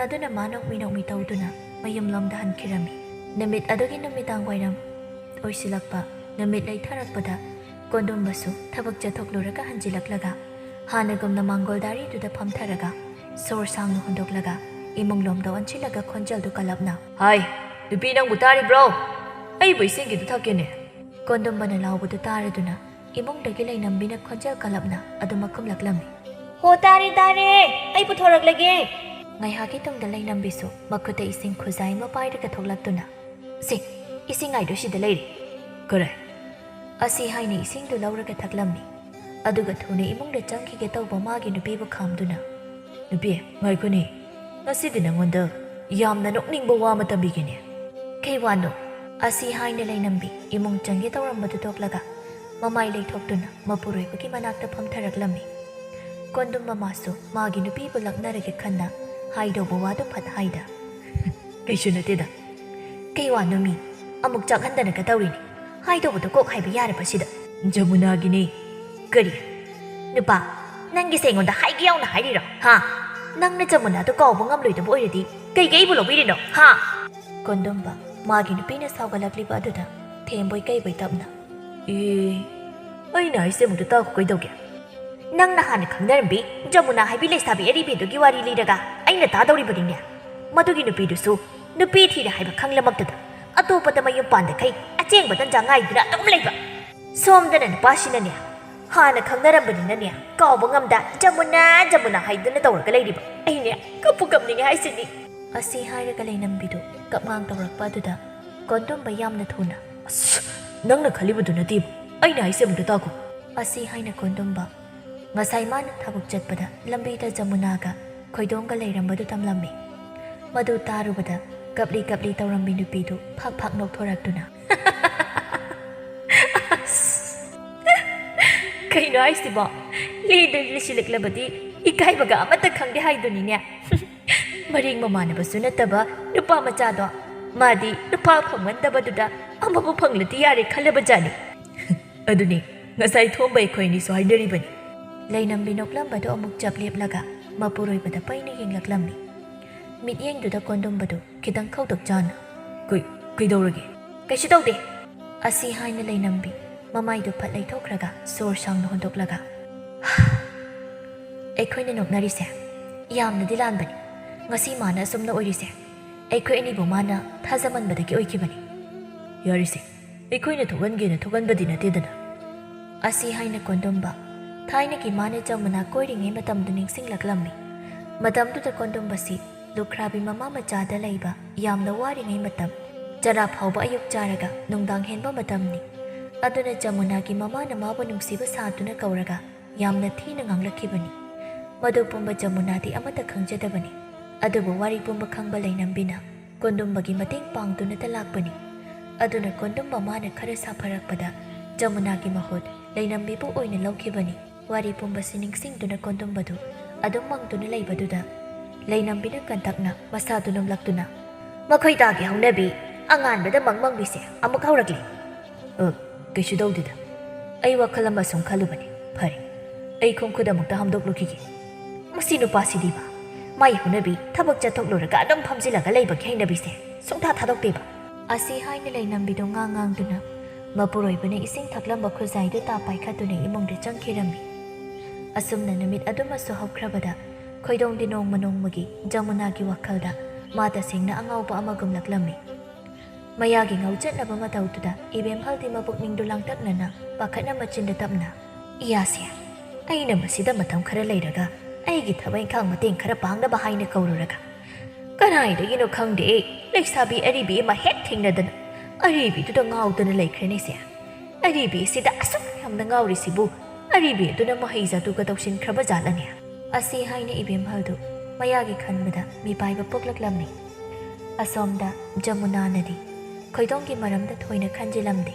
ꯑꯗꯨꯅ ꯃꯥ ꯅꯣꯛꯃꯤ ꯇꯧꯗꯨꯅ ꯃꯌꯨꯝꯂꯣꯝꯗ ꯍꯟꯈꯤꯔꯝꯃꯤ ꯅꯨꯃꯤꯠ ꯑꯗꯨꯒꯤ ꯅꯨꯃꯤꯗꯥꯡ ꯋꯥꯏꯔꯝ ꯑꯣꯏꯁꯤꯜꯂꯛꯄ ꯅꯨꯃꯤꯠ ꯂꯩꯊꯔꯛꯄꯗ ꯀꯣꯟꯗꯨꯝꯕꯁꯨ ꯊꯕꯛ ꯆꯠꯊꯣꯛꯂꯨꯔꯒ ꯍꯟꯖꯤꯜꯂꯛꯂꯒ ꯍꯥꯟꯅꯒꯨꯝꯅ ꯃꯥꯡꯒꯣꯜꯗꯥꯔꯤꯗꯨꯗ ꯐꯝꯊꯔꯒ ꯁꯣꯔ ꯁꯥꯡꯅ ꯍꯣꯟꯗꯣꯛꯂꯒ ꯏꯃꯨꯡꯂꯣꯝꯗ ꯑꯣꯟꯁꯤꯜꯂꯒ ꯈꯣꯟꯖꯦꯜꯗꯨ ꯀꯜꯂꯞꯅ ꯍꯥꯏ ꯅꯨꯄꯤ ꯅꯪꯕꯨ ꯇꯥꯔꯤꯕ꯭ꯔꯣ ꯑꯩꯕꯨ ꯏꯁꯤꯡꯒꯤꯗꯨ ꯊꯛꯀꯦꯅꯦ ꯀꯣꯟꯗꯨꯝꯕꯅ ꯂꯥꯎꯕꯗꯨ ꯇꯥꯔꯗꯨꯅ ꯏꯃꯨꯡꯗꯒꯤ ꯂꯩꯅꯝꯕꯤꯅ ꯈꯣꯟꯖꯦꯜ ꯀꯜꯂꯞꯅ ꯑꯗꯨꯃꯛ ꯈꯨꯝꯂꯛꯂꯝꯃꯤ ꯍꯣ ꯇꯥꯔꯦ ꯑꯩ ꯄꯨꯊꯣꯔꯛꯂꯒꯦ ꯉꯥꯏꯍꯥꯛꯀꯤ ꯇꯨꯡꯗ ꯂꯩꯅꯝꯕꯤꯁꯨ ꯃꯈꯨꯠꯇ ꯏꯁꯤꯡ ꯈꯨꯖꯥꯏ ꯑꯃ ꯄꯥꯏꯔꯒ ꯊꯣꯛꯂꯛꯇꯨꯅ ꯏꯁꯤꯡ ꯉꯥꯏꯗꯨ ꯁꯤꯗ ꯂꯩꯔꯤ ꯀꯔꯥꯏ ꯑꯁꯤ ꯍꯥꯏꯅ ꯏꯁꯤꯡꯗꯨ ꯂꯧꯔꯒ ꯊꯛꯂꯝꯃꯤ ꯑꯗꯨꯒ ꯊꯨꯅ ꯏꯃꯨꯡꯗ ꯆꯪꯈꯤꯒꯦ ꯇꯧꯕ ꯃꯥꯒꯤ ꯅꯨꯄꯤꯕꯨ ꯈꯥꯝꯗꯨꯅ ꯅꯨꯄꯤ ꯉꯥꯏꯈꯣꯅꯦ ꯉꯁꯤꯗꯤ ꯅꯉꯣꯟꯗ ꯌꯥꯝꯅ ꯅꯣꯛꯅꯤꯡꯕ ꯋꯥ ꯑꯃ ꯇꯝꯕꯤꯒꯦꯅꯦ ꯀꯩ ꯋꯥꯅꯣ ꯑꯁꯤ ꯍꯥꯏꯅ ꯂꯩꯅꯝꯕꯤ ꯏꯃꯨꯡ ꯆꯪꯒꯦ ꯇꯧꯔꯝꯕꯗꯨ ꯇꯣꯛꯂꯒ ꯃꯃꯥꯏ ꯂꯩꯊꯣꯛꯇꯨꯅ ꯃꯄꯨꯔꯣꯏꯕꯒꯤ ꯃꯅꯥꯛꯇ ꯐꯝꯊꯔꯛꯂꯝꯃꯤ ꯀꯣꯟꯗꯨꯝ ꯃꯃꯥꯁꯨ ꯃꯥꯒꯤ ꯅꯨꯄꯤꯕꯨ ꯂꯛꯅꯔꯒꯦ ꯈꯟꯅ ꯍꯥꯏꯗꯧꯕ ꯋꯥꯗꯨ ꯐꯠ ꯍꯥꯏꯗ ꯀꯩꯁꯨ ꯅꯠꯇꯦꯗ ꯀꯩ ꯋꯥꯅꯣ ꯃꯤ ꯑꯃꯨꯛ ꯆꯥꯛꯍꯟꯗꯅꯒ ꯇꯧꯔꯤꯅꯤ ꯍꯥꯏꯗꯧꯕꯗꯣ ꯀꯣꯛ ꯍꯥꯏꯕ ꯌꯥꯔꯕꯁꯤꯗ ꯖꯃꯨꯅꯥꯒꯤꯅꯦ ꯀꯔꯤ ꯅꯨꯄꯥ ꯅꯪꯒꯤꯁꯦ ꯑꯩꯉꯣꯟꯗ ꯍꯥꯏꯒꯦ ꯌꯥꯎꯅ ꯍꯥꯏꯔꯤꯔꯣ ꯍꯥ ꯅꯪꯅ ꯖꯃꯨꯅꯥꯗꯣ ꯀꯥꯎꯕ ꯉꯝꯂꯣꯏꯗꯕ ꯑꯣꯏꯔꯗꯤ ꯀꯩꯒꯤ ꯑꯩꯕꯨ ꯂꯧꯕꯤꯔꯤꯅꯣ ꯍꯥ ꯀꯣꯟꯗꯨꯝꯕ ꯃꯥꯒꯤ ꯅꯨꯄꯤꯅ ꯁꯥꯎꯒꯠꯂꯛꯂꯤꯕ ꯑꯗꯨꯗ ꯊꯦꯝꯕꯣꯏ ꯀꯩꯕꯣꯏ ꯇꯞꯅ ꯑꯩꯅ ꯍꯥꯏꯁꯦ ꯑꯃꯨꯛꯇ ꯇꯥꯎ ꯀꯩꯗꯧꯒꯦ ꯅꯪꯅ ꯍꯥꯟꯅ ꯈꯪꯅꯔꯝꯕꯤ ꯖꯃꯨꯅꯥ ꯍꯥꯏꯕꯤ ꯂꯩꯁꯥꯕꯤ ꯑꯔꯤꯕꯤꯗꯨꯒꯤ ꯋꯥꯔꯤ ꯂꯤꯔꯒ ꯑꯩꯅ ꯇꯥꯗꯧꯔꯤꯕꯅꯤꯅꯦ ꯃꯗꯨꯒꯤ ꯅꯨꯄꯤꯗꯨꯁꯨ ꯅꯨꯄꯤ ꯊꯤꯔꯦ ꯍꯥꯏꯕ ꯈꯪꯂꯃꯛꯇꯗ ꯑꯇꯣꯞꯄꯗ ꯃꯌꯨꯝ ꯄꯥꯟꯗꯈꯩ ꯑꯆꯦꯡꯕ ꯇꯟꯖꯥ ꯉꯥꯏꯗꯨꯅ ꯑꯗꯨꯝ ꯂꯩꯕ ꯁꯣꯝꯗꯅ ꯅꯨꯄꯥꯁꯤꯅꯅꯦ ꯍꯥꯟꯅ ꯈꯪꯅꯔꯝꯕꯅꯤꯅꯅꯦ ꯀꯥꯎꯕ ꯉꯝꯗ ꯖꯃꯨꯅꯥ ꯍꯥꯏꯗꯨꯅ ꯇꯧꯔꯒ ꯂꯩꯔꯤꯕ ꯑꯩꯅꯦ ꯀꯞꯄꯨ ꯀꯞꯅꯤꯡꯉꯦ ꯍꯥꯏꯁꯤꯅꯤ ꯑꯁꯤ ꯍꯥꯏꯔꯒ ꯂꯩꯅꯝꯕꯤꯗꯨ ꯀꯞꯉꯥꯡ ꯇꯧꯔꯛꯄ ꯑꯗꯨꯗ ꯀꯣꯟꯗꯨꯝꯕ ꯌꯥꯝꯅ ꯊꯨꯅ ꯑꯁ ꯅꯪꯅ ꯈꯜꯂꯤꯕꯗꯨ ꯅꯠꯇꯦꯕ ꯑꯩꯅ ꯍꯥꯏꯁꯦ ꯑꯃꯨꯛꯇ ꯇꯥꯈꯣ ꯑꯁꯤ ꯍꯥꯏꯅ ꯀꯣꯟꯗꯨꯝꯕ ꯉꯁꯥꯏ ꯃꯥꯅ ꯊꯕꯛ ꯆꯠꯄꯗ ꯂꯝꯕꯤꯗ ꯖꯃꯨꯅꯥꯒ ꯈꯣꯏꯗꯣꯡꯒ ꯂꯩꯔꯝꯕꯗꯨ ꯇꯝꯂꯝꯃꯤ ꯃꯗꯨ ꯇꯥꯔꯨꯕꯗ ꯀꯞꯂꯤ ꯀꯞꯂꯤ ꯇꯧꯔꯝꯕꯤ ꯅꯨꯄꯤꯗꯨ ꯐꯥꯛ ꯐꯥꯛ ꯅꯣꯛꯊꯣꯔꯛꯇꯨꯅ ꯀꯩꯅꯣ ꯍꯥꯏꯁꯤꯕꯣ ꯂꯤꯗ ꯂꯤꯁꯤꯜꯂꯛꯂꯕꯗꯤ ꯏꯀꯥꯏꯕꯒ ꯑꯃꯠꯇ ꯈꯪꯗꯦ ꯍꯥꯏꯗꯨꯅꯤꯅꯦ ꯃꯔꯤꯡ ꯃꯃꯥꯟꯅꯕꯁꯨ ꯅꯠꯇꯕ ꯅꯨꯄꯥ ꯃꯆꯥꯗꯣ ꯃꯥꯗꯤ ꯅꯨꯄꯥ ꯐꯪꯃꯟꯗꯕꯗꯨꯗ ꯑꯃꯕꯨ ꯐꯪꯂꯗꯤ ꯌꯥꯔꯦ ꯈꯜꯂꯕꯖꯥꯠꯅꯤ ꯑꯗꯨꯅꯤ ꯉꯁꯥꯏ ꯊꯣꯝꯕ ꯑꯩꯈꯣꯏꯅꯤꯁꯨ ꯍꯥꯏꯅꯔꯤꯕꯅꯤ ꯂꯩꯅꯝꯕꯤ ꯅꯣꯛꯂꯝꯕꯗꯣ ꯑꯃꯨꯛ ꯆꯞ ꯂꯦꯞꯂꯒ ꯃꯄꯨꯔꯣꯏꯕꯗ ꯄꯩꯅ ꯌꯦꯡꯂꯛꯂꯝꯃꯤ ꯃꯤꯠꯌꯦꯡꯗꯨꯗ ꯀꯣꯟꯗꯨꯝꯕꯗꯨ ꯈꯤꯇꯪ ꯈꯧꯇꯛ ꯆꯥꯅ ꯀꯩꯗꯧꯔꯒꯦ ꯀꯩꯁꯨ ꯇꯧꯗꯦ ꯑꯁꯤ ꯍꯥꯏꯅ ꯂꯩꯅꯝꯕꯤ ꯃꯃꯥꯏꯗꯨ ꯐꯠ ꯂꯩꯊꯣꯛꯈ꯭ꯔꯒ ꯁꯣꯔ ꯁꯥꯡꯅ ꯍꯣꯟꯗꯣꯛꯂꯒ ꯑꯩꯈꯣꯏꯅ ꯅꯣꯛꯅꯔꯤꯁꯦ ꯌꯥꯝꯅꯗꯤ ꯂꯥꯟꯕꯅꯤ ꯉꯁꯤ ꯃꯥꯅ ꯑꯁꯨꯝꯅ ꯑꯣꯏꯔꯤꯁꯦ ꯑꯩꯈꯣꯏ ꯑꯅꯤꯕꯨ ꯃꯥꯅ ꯊꯥꯖꯃꯟꯕꯗꯒꯤ ꯑꯣꯏꯈꯤꯕꯅꯤ ꯌꯥꯔꯤꯁꯦ ꯑꯩꯈꯣꯏꯅ ꯊꯣꯛꯍꯟꯒꯦꯅ ꯊꯣꯛꯍꯟꯕꯗꯤ ꯅꯠꯇꯦꯗꯅ ꯑꯁꯤ ꯍꯥꯏꯅ ꯀꯣꯟꯗꯨꯝꯕ ꯊꯥꯏꯅꯒꯤ ꯃꯥꯅ ꯖꯃꯨꯅꯥ ꯀꯣꯏꯔꯤꯉꯩ ꯃꯇꯝꯗꯨ ꯅꯤꯡꯁꯤꯡꯂꯛꯂꯝꯃꯤ ꯃꯇꯝꯗꯨꯗ ꯀꯣꯟꯗꯨꯝꯕꯁꯤ ꯂꯨꯈ꯭ꯔꯥꯕꯤ ꯃꯃꯥ ꯃꯆꯥꯗ ꯂꯩꯕ ꯌꯥꯝꯅ ꯋꯥꯔꯤꯉꯩ ꯃꯇꯝ ꯆꯔꯥ ꯐꯥꯎꯕ ꯑꯌꯨꯛ ꯆꯥꯔꯒ ꯅꯨꯡꯗꯥꯡ ꯍꯦꯟꯕ ꯃꯇꯝꯅꯤ ꯑꯗꯨꯅ ꯖꯃꯨꯅꯥꯒꯤ ꯃꯃꯥꯅ ꯃꯥꯕꯨ ꯅꯨꯡꯁꯤꯕ ꯁꯥꯗꯨꯅ ꯀꯧꯔꯒ ꯌꯥꯝꯅ ꯊꯤꯅ ꯉꯥꯡꯂꯛꯈꯤꯕꯅꯤ ꯃꯗꯨ ꯄꯨꯝꯕ ꯖꯃꯨꯅꯥꯗꯤ ꯑꯃꯠꯇ ꯈꯪꯖꯗꯕꯅꯤ ꯑꯗꯨꯕꯨ ꯋꯥꯔꯤ ꯄꯨꯝꯕ ꯈꯪꯕ ꯂꯩꯅꯝꯕꯤꯅ ꯀꯣꯟꯗꯨꯝꯕꯒꯤ ꯃꯇꯦꯡ ꯄꯥꯡꯗꯨꯅꯇ ꯂꯥꯛꯄꯅꯤ ꯑꯗꯨꯅ ꯀꯣꯟꯗꯨꯝꯕ ꯃꯥꯅ ꯈꯔ ꯁꯥꯐꯔꯛꯄꯗ ꯖꯃꯨꯅꯥꯒꯤ ꯃꯍꯨꯠ ꯂꯩꯅꯝꯕꯤꯕꯨ ꯑꯣꯏꯅ ꯂꯧꯈꯤꯕꯅꯤ ꯋꯥꯔꯤ ꯄꯨꯝꯕꯁꯤ ꯅꯤꯡꯁꯤꯡꯗꯨꯅ ꯀꯣꯟꯗꯨꯝꯕꯗꯨ ꯑꯗꯨꯝ ꯃꯪꯗꯨꯅ ꯂꯩꯕꯗꯨꯗ ꯂꯩꯅꯝꯕꯤꯅ ꯀꯟꯇꯛꯅ ꯃꯁꯥꯗꯨ ꯅꯣꯝꯂꯛꯇꯨꯅ ꯃꯈꯣꯏ ꯇꯥꯒꯤ ꯍꯧꯅꯕꯤ ꯑꯉꯥꯟꯕꯗ ꯃꯪꯕꯤꯁꯦ ꯑꯃꯨꯛ ꯍꯧꯔꯛꯂꯤ ꯀꯩꯁꯨ ꯇꯧꯗꯦꯗ ꯑꯩ ꯋꯥꯈꯜ ꯑꯃ ꯁꯨꯝ ꯈꯜꯂꯨꯕꯅꯤ ꯐꯔꯦ ꯑꯩ ꯈꯣꯡ ꯈꯨꯠ ꯑꯃꯨꯛꯇ ꯍꯥꯝꯗꯣꯛꯂꯨꯈꯤꯒꯦ ꯃꯁꯤ ꯅꯨꯄꯥꯁꯤꯗꯤꯕ ꯃꯥꯏ ꯍꯧꯅꯕꯤ ꯊꯕꯛ ꯆꯠꯊꯣꯛꯂꯨꯔꯒ ꯑꯗꯨꯝ ꯐꯝꯖꯤꯜꯂꯒ ꯂꯩꯕꯒꯤ ꯍꯩꯅꯕꯤꯁꯦ ꯁꯨꯡꯊꯥ ꯊꯥꯗꯣꯛꯇꯦꯕ ꯑꯁꯤ ꯍꯥꯏꯅ ꯂꯩꯅꯝꯕꯤꯗꯣ ꯉꯥꯡꯗꯨꯅ ꯃꯄꯨꯔꯣꯏꯕꯅ ꯏꯁꯤꯡ ꯊꯛꯂꯝꯕ ꯈꯨꯖꯥꯏꯗꯨ ꯇꯥ ꯄꯥꯏꯈꯠꯇꯨꯅ ꯏꯃꯨꯡꯗ ꯆꯪꯈꯤꯔꯝꯃꯤ ꯑꯁꯨꯝꯅ ꯅꯨꯃꯤꯠ ꯑꯗꯨꯃꯁꯨ ꯍꯧꯈ꯭ꯔꯕꯗ ꯈꯣꯏꯗꯣꯡꯗꯤ ꯅꯣꯡꯃ ꯅꯣꯡꯃꯒꯤ ꯖꯃꯨꯅꯥꯒꯤ ꯋꯥꯈꯜꯗ ꯃꯥ ꯇꯁꯦꯡꯅ ꯑꯉꯥꯎꯕ ꯑꯃꯒꯨꯝꯂꯛꯂꯝꯃꯤ ꯃꯌꯥꯒꯤ ꯉꯧꯆꯠꯅꯕ ꯃꯇꯧꯗꯨꯗ ꯏꯕꯦꯝꯍꯜꯗꯤ ꯃꯄꯨꯛꯅꯤꯡꯗꯨ ꯂꯥꯡꯇꯛꯅꯅ ꯄꯥꯈꯠꯅ ꯃꯆꯤꯟꯗ ꯇꯞꯅ ꯏꯌꯥꯁꯦ ꯑꯩꯅ ꯃꯁꯤꯗ ꯃꯇꯝ ꯈꯔ ꯂꯩꯔꯒ ꯑꯩꯒꯤ ꯊꯕꯛ ꯏꯪꯈꯥꯡ ꯃꯇꯦꯡ ꯈꯔ ꯄꯥꯡꯅꯕ ꯍꯥꯏꯅ ꯀꯧꯔꯨꯔꯒ ꯀꯅꯥꯏꯗꯒꯤꯅꯣ ꯈꯪꯗꯦ ꯂꯩꯁꯥꯕꯤ ꯑꯔꯤꯕꯤ ꯑꯃ ꯍꯦꯛ ꯊꯦꯡꯅꯗꯅ ꯑꯔꯤꯕꯤꯗꯨꯗ ꯉꯥꯎꯗꯅ ꯂꯩꯈ꯭ꯔꯅꯤꯁꯦ ꯑꯔꯤꯕꯤꯁꯤꯗ ꯑꯁꯨꯛ ꯌꯥꯝꯅ ꯉꯥꯎꯔꯤꯁꯤꯕꯨ ꯑꯔꯤꯕꯤ ꯑꯗꯨꯅ ꯃꯍꯩꯖꯥꯗꯨꯒ ꯇꯧꯁꯤꯟꯈ꯭ꯔꯕ ꯖꯥꯠꯂꯅꯦ ꯑꯁꯤ ꯍꯥꯏꯅ ꯏꯕꯦꯝꯍꯜꯗꯨ ꯃꯌꯥꯒꯤ ꯈꯟꯕꯗ ꯃꯤꯄꯥꯏꯕ ꯄꯣꯛꯂꯛꯂꯝꯃꯤ ꯑꯁꯣꯝꯗ ꯖꯃꯨꯅꯥꯅꯗꯤ ꯈꯣꯏꯗꯣꯡꯒꯤ ꯃꯔꯝꯗ ꯊꯣꯏꯅ ꯈꯟꯖꯤꯜꯂꯝꯗꯦ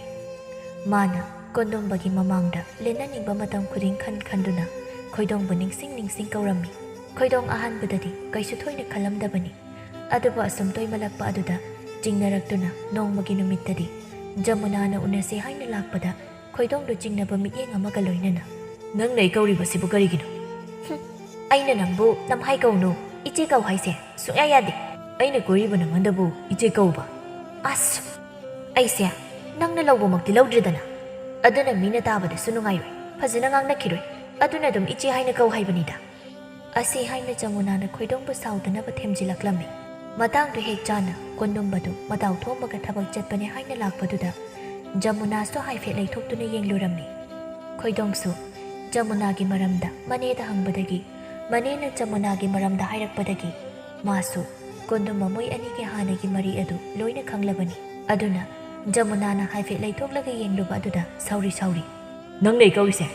ꯃꯥꯅ ꯀꯣꯟꯗꯨꯝꯕꯒꯤ ꯃꯃꯥꯡꯗ ꯂꯦꯟꯅꯅꯤꯡꯕ ꯃꯇꯝ ꯈꯨꯗꯤꯡ ꯈꯟꯗꯨꯅ ꯈꯣꯏꯗꯣꯡꯕꯨ ꯅꯤꯡꯁꯤꯡ ꯀꯧꯔꯝꯃꯤ ꯈꯣꯏꯗꯣꯡ ꯑꯍꯥꯟꯕꯗꯗꯤ ꯀꯩꯁꯨ ꯊꯣꯏꯅ ꯈꯜꯂꯝꯗꯕꯅꯤ ꯑꯗꯨꯕꯨ ꯑꯁꯨꯝ ꯇꯣꯏꯃꯜꯂꯛꯄ ꯑꯗꯨꯗ ꯆꯤꯡꯅꯔꯛꯇꯨꯅ ꯅꯣꯡꯃꯒꯤ ꯅꯨꯃꯤꯠꯇꯗꯤ ꯖꯃꯨꯅꯥꯅ ꯎꯅꯁꯦ ꯍꯥꯏꯅ ꯂꯥꯛꯄꯗ ꯈꯣꯏꯗꯣꯡꯗꯨ ꯆꯤꯡꯅꯕ ಮಿꯠꯌꯦꯡ ꯑꯃꯒ ꯂꯣꯏꯅꯅ ꯅꯪꯅ ꯑꯩ ꯀꯧꯔꯤꯕꯁꯤꯕꯨ ꯀꯔꯤꯒꯤꯅꯣ ꯑꯩꯅ ꯅꯪꯕꯨ ꯅꯝꯍꯥꯏ ꯀꯧꯅꯨ ꯏꯆꯦ ꯀꯧ ꯍꯥꯏꯁꯦ ꯁꯨꯡꯌꯥ ꯌꯥꯗꯦ ꯑꯩꯅ ꯀꯣꯏꯔꯤꯕ ꯅꯉꯣꯟꯗꯕꯨ ꯏꯆꯦ ꯀꯧꯕ ꯑꯁ ꯑꯩꯁꯦ ꯅꯪꯅ ꯂꯧꯕꯃꯛꯇꯤ ꯂꯧꯗ꯭ꯔꯦꯗꯅ ꯑꯗꯨꯅ ꯃꯤꯅ ꯇꯥꯕꯗꯁꯨ ꯅꯨꯡꯉꯥꯏꯔꯣꯏ ꯐꯖꯅ ꯉꯥꯡꯅꯈꯤꯔꯣꯏ ꯑꯗꯨꯅ ꯑꯗꯨꯝ ꯏꯆꯦ ꯍꯥꯏꯅ ꯀꯧ ꯍꯥꯏꯕꯅꯤꯗ ꯑꯁꯤ ꯍꯥꯏꯅ ꯖꯃꯨꯅꯥꯅ ꯈꯣꯏꯗꯣꯡꯕꯨ ꯁꯥꯎꯗꯅꯕ ꯊꯦꯝꯖꯤꯜꯂꯛꯂꯝꯃꯤ ꯃꯇꯥꯡꯗꯨ ꯍꯦꯛ ꯆꯥꯅ ꯀꯣꯟꯗꯨꯝꯕꯗꯨ ꯃꯇꯥꯎ ꯊꯣꯝꯕꯒ ꯊꯕꯛ ꯆꯠꯄꯅꯦ ꯍꯥꯏꯅ ꯂꯥꯛꯄꯗꯨꯗ ꯖꯃꯨꯅꯥꯁꯨ ꯍꯥꯏꯐꯦꯠ ꯂꯩꯊꯣꯛꯇꯨꯅ ꯌꯦꯡꯂꯨꯔꯝꯃꯤ ꯈꯣꯏꯗꯣꯡꯁꯨ ꯖꯃꯨꯅꯥꯒꯤ ꯃꯔꯝꯗ ꯃꯅꯦꯗ ꯍꯪꯕꯗꯒꯤ ꯃꯅꯦꯅ ꯖꯃꯨꯅꯥꯒꯤ ꯃꯔꯝꯗ ꯍꯥꯏꯔꯛꯄꯗꯒꯤ ꯃꯥꯁꯨ ꯀꯣꯟꯗꯨꯝꯕ ꯃꯣꯏ ꯑꯅꯤꯒꯤ ꯍꯥꯟꯅꯒꯤ ꯃꯔꯤ ꯑꯗꯨ ꯂꯣꯏꯅ ꯈꯪꯂꯕꯅꯤ ꯑꯗꯨꯅ ꯖꯃꯨꯅꯥꯅ ꯍꯥꯏꯐꯦꯠ ꯂꯩꯊꯣꯛꯂꯒ ꯌꯦꯡꯂꯨꯕ ꯑꯗꯨꯗ ꯁꯥꯎꯔꯤ ꯅꯪꯅ ꯀꯧꯔꯤꯁꯦ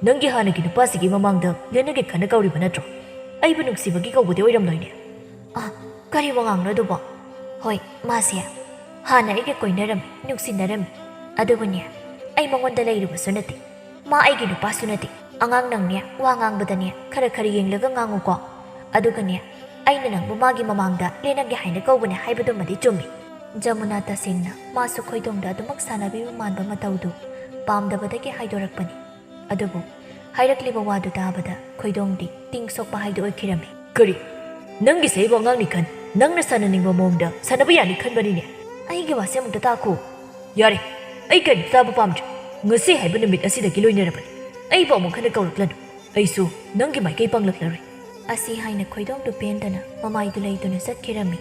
ꯅꯪꯒꯤ ꯍꯥꯟꯅꯒꯤ ꯅꯨꯄꯥꯁꯤꯒꯤ ꯃꯃꯥꯡꯗ ꯂꯦꯟꯅꯒꯦ ꯈꯟꯅ ꯀꯧꯔꯤꯕ ꯅꯠꯇ꯭ꯔꯣ ꯑꯩꯕꯨ ꯅꯨꯡꯁꯤꯕꯒꯤ ꯀꯧꯕꯗꯤ ꯑꯣꯏꯔꯝꯂꯣꯏꯅꯦ ꯀꯔꯤ ꯋꯥꯉꯥꯡꯅꯣ ꯑꯗꯨꯕꯣ ꯍꯣꯏ ꯃꯥꯁꯦ ꯍꯥꯟꯅ ꯑꯩꯒ ꯀꯣꯏꯅꯔꯝꯃꯤ ꯅꯨꯡꯁꯤꯅꯔꯝꯃꯤ ꯑꯗꯨꯕꯨꯅꯦ ꯑꯩ ꯃꯉꯣꯟꯗ ꯂꯩꯔꯨꯕꯁꯨ ꯅꯠꯇꯦ ꯃꯥ ꯑꯩꯒꯤ ꯅꯨꯄꯥꯁꯨ ꯅꯠꯇꯦ ꯑꯉꯥꯡ ꯅꯪꯅꯦ ꯋꯥ ꯉꯥꯡꯕꯗꯅꯦ ꯈꯔ ꯌꯦꯡꯂꯒ ꯉꯥꯡꯉꯨꯀꯣ ꯑꯗꯨꯒꯅꯦ ꯑꯩꯅ ꯅꯪꯕꯨ ꯃꯥꯒꯤ ꯃꯃꯥꯡꯗ ꯂꯦꯟꯅꯒꯦ ꯍꯥꯏꯅ ꯀꯧꯕꯅꯦ ꯍꯥꯏꯕꯗꯨꯃꯗꯤ ꯆꯨꯝꯃꯤ ꯖꯃꯨꯅꯥ ꯇꯁꯦꯡꯅ ꯃꯥꯁꯨ ꯈꯣꯏꯗꯣꯡꯗ ꯑꯗꯨꯃꯛ ꯁꯥꯟꯅꯕꯤꯕ ꯃꯥꯟꯕ ꯃꯇꯧꯗꯨ ꯄꯥꯝꯗꯕꯗꯒꯤ ꯍꯥꯏꯗꯣꯔꯛꯄꯅꯤ ꯑꯗꯨꯕꯨ ꯍꯥꯏꯔꯛꯂꯤꯕ ꯋꯥꯗꯨ ꯇꯥꯕꯗ ꯈꯣꯏꯗꯣꯡꯗꯤ ꯇꯤꯡ ꯁꯣꯛꯄ ꯍꯥꯏꯗꯨ ꯑꯣꯏꯈꯤꯔꯝꯃꯤ ꯀꯔꯤ ꯅꯪꯒꯤꯁꯦ ꯑꯩꯕꯨ ꯑꯉꯥꯡꯅꯤ ꯈꯟ ꯅꯪꯅ ꯁꯥꯟꯅꯅꯤꯡꯕ ꯃꯑꯣꯡꯗ ꯁꯥꯟꯅꯕ ꯌꯥꯅꯤ ꯈꯟꯕꯅꯤꯅꯦ ꯑꯩꯒꯤ ꯋꯥꯁꯦ ꯑꯃꯨꯛꯇ ꯇꯥꯈꯣ ꯌꯥꯔꯦ ꯑꯩ ꯀꯔꯤꯝꯇ ꯇꯥꯕ ꯄꯥꯝꯗ꯭ꯔꯦ ꯉꯁꯤ ꯍꯥꯏꯕ ꯅꯨꯃꯤꯠ ꯑꯁꯤꯗꯒꯤ ꯂꯣꯏꯅꯔꯕꯅꯤ ꯑꯩꯕꯨ ꯑꯃꯨꯛ ꯍꯟꯅ ꯀꯧꯔꯛꯂꯅꯨ ꯑꯩꯁꯨ ꯅꯪꯒꯤ ꯃꯥꯏꯀꯩ ꯄꯥꯡꯂꯛꯂꯔꯣꯏ ꯑꯁꯤ ꯍꯥꯏꯅ ꯈꯣꯏꯗꯣꯡꯗꯨ ꯄꯦꯟꯗꯅ ꯃꯃꯥꯏꯗꯨ ꯂꯩꯗꯨꯅ ꯆꯠꯈꯤꯔꯝꯃꯤ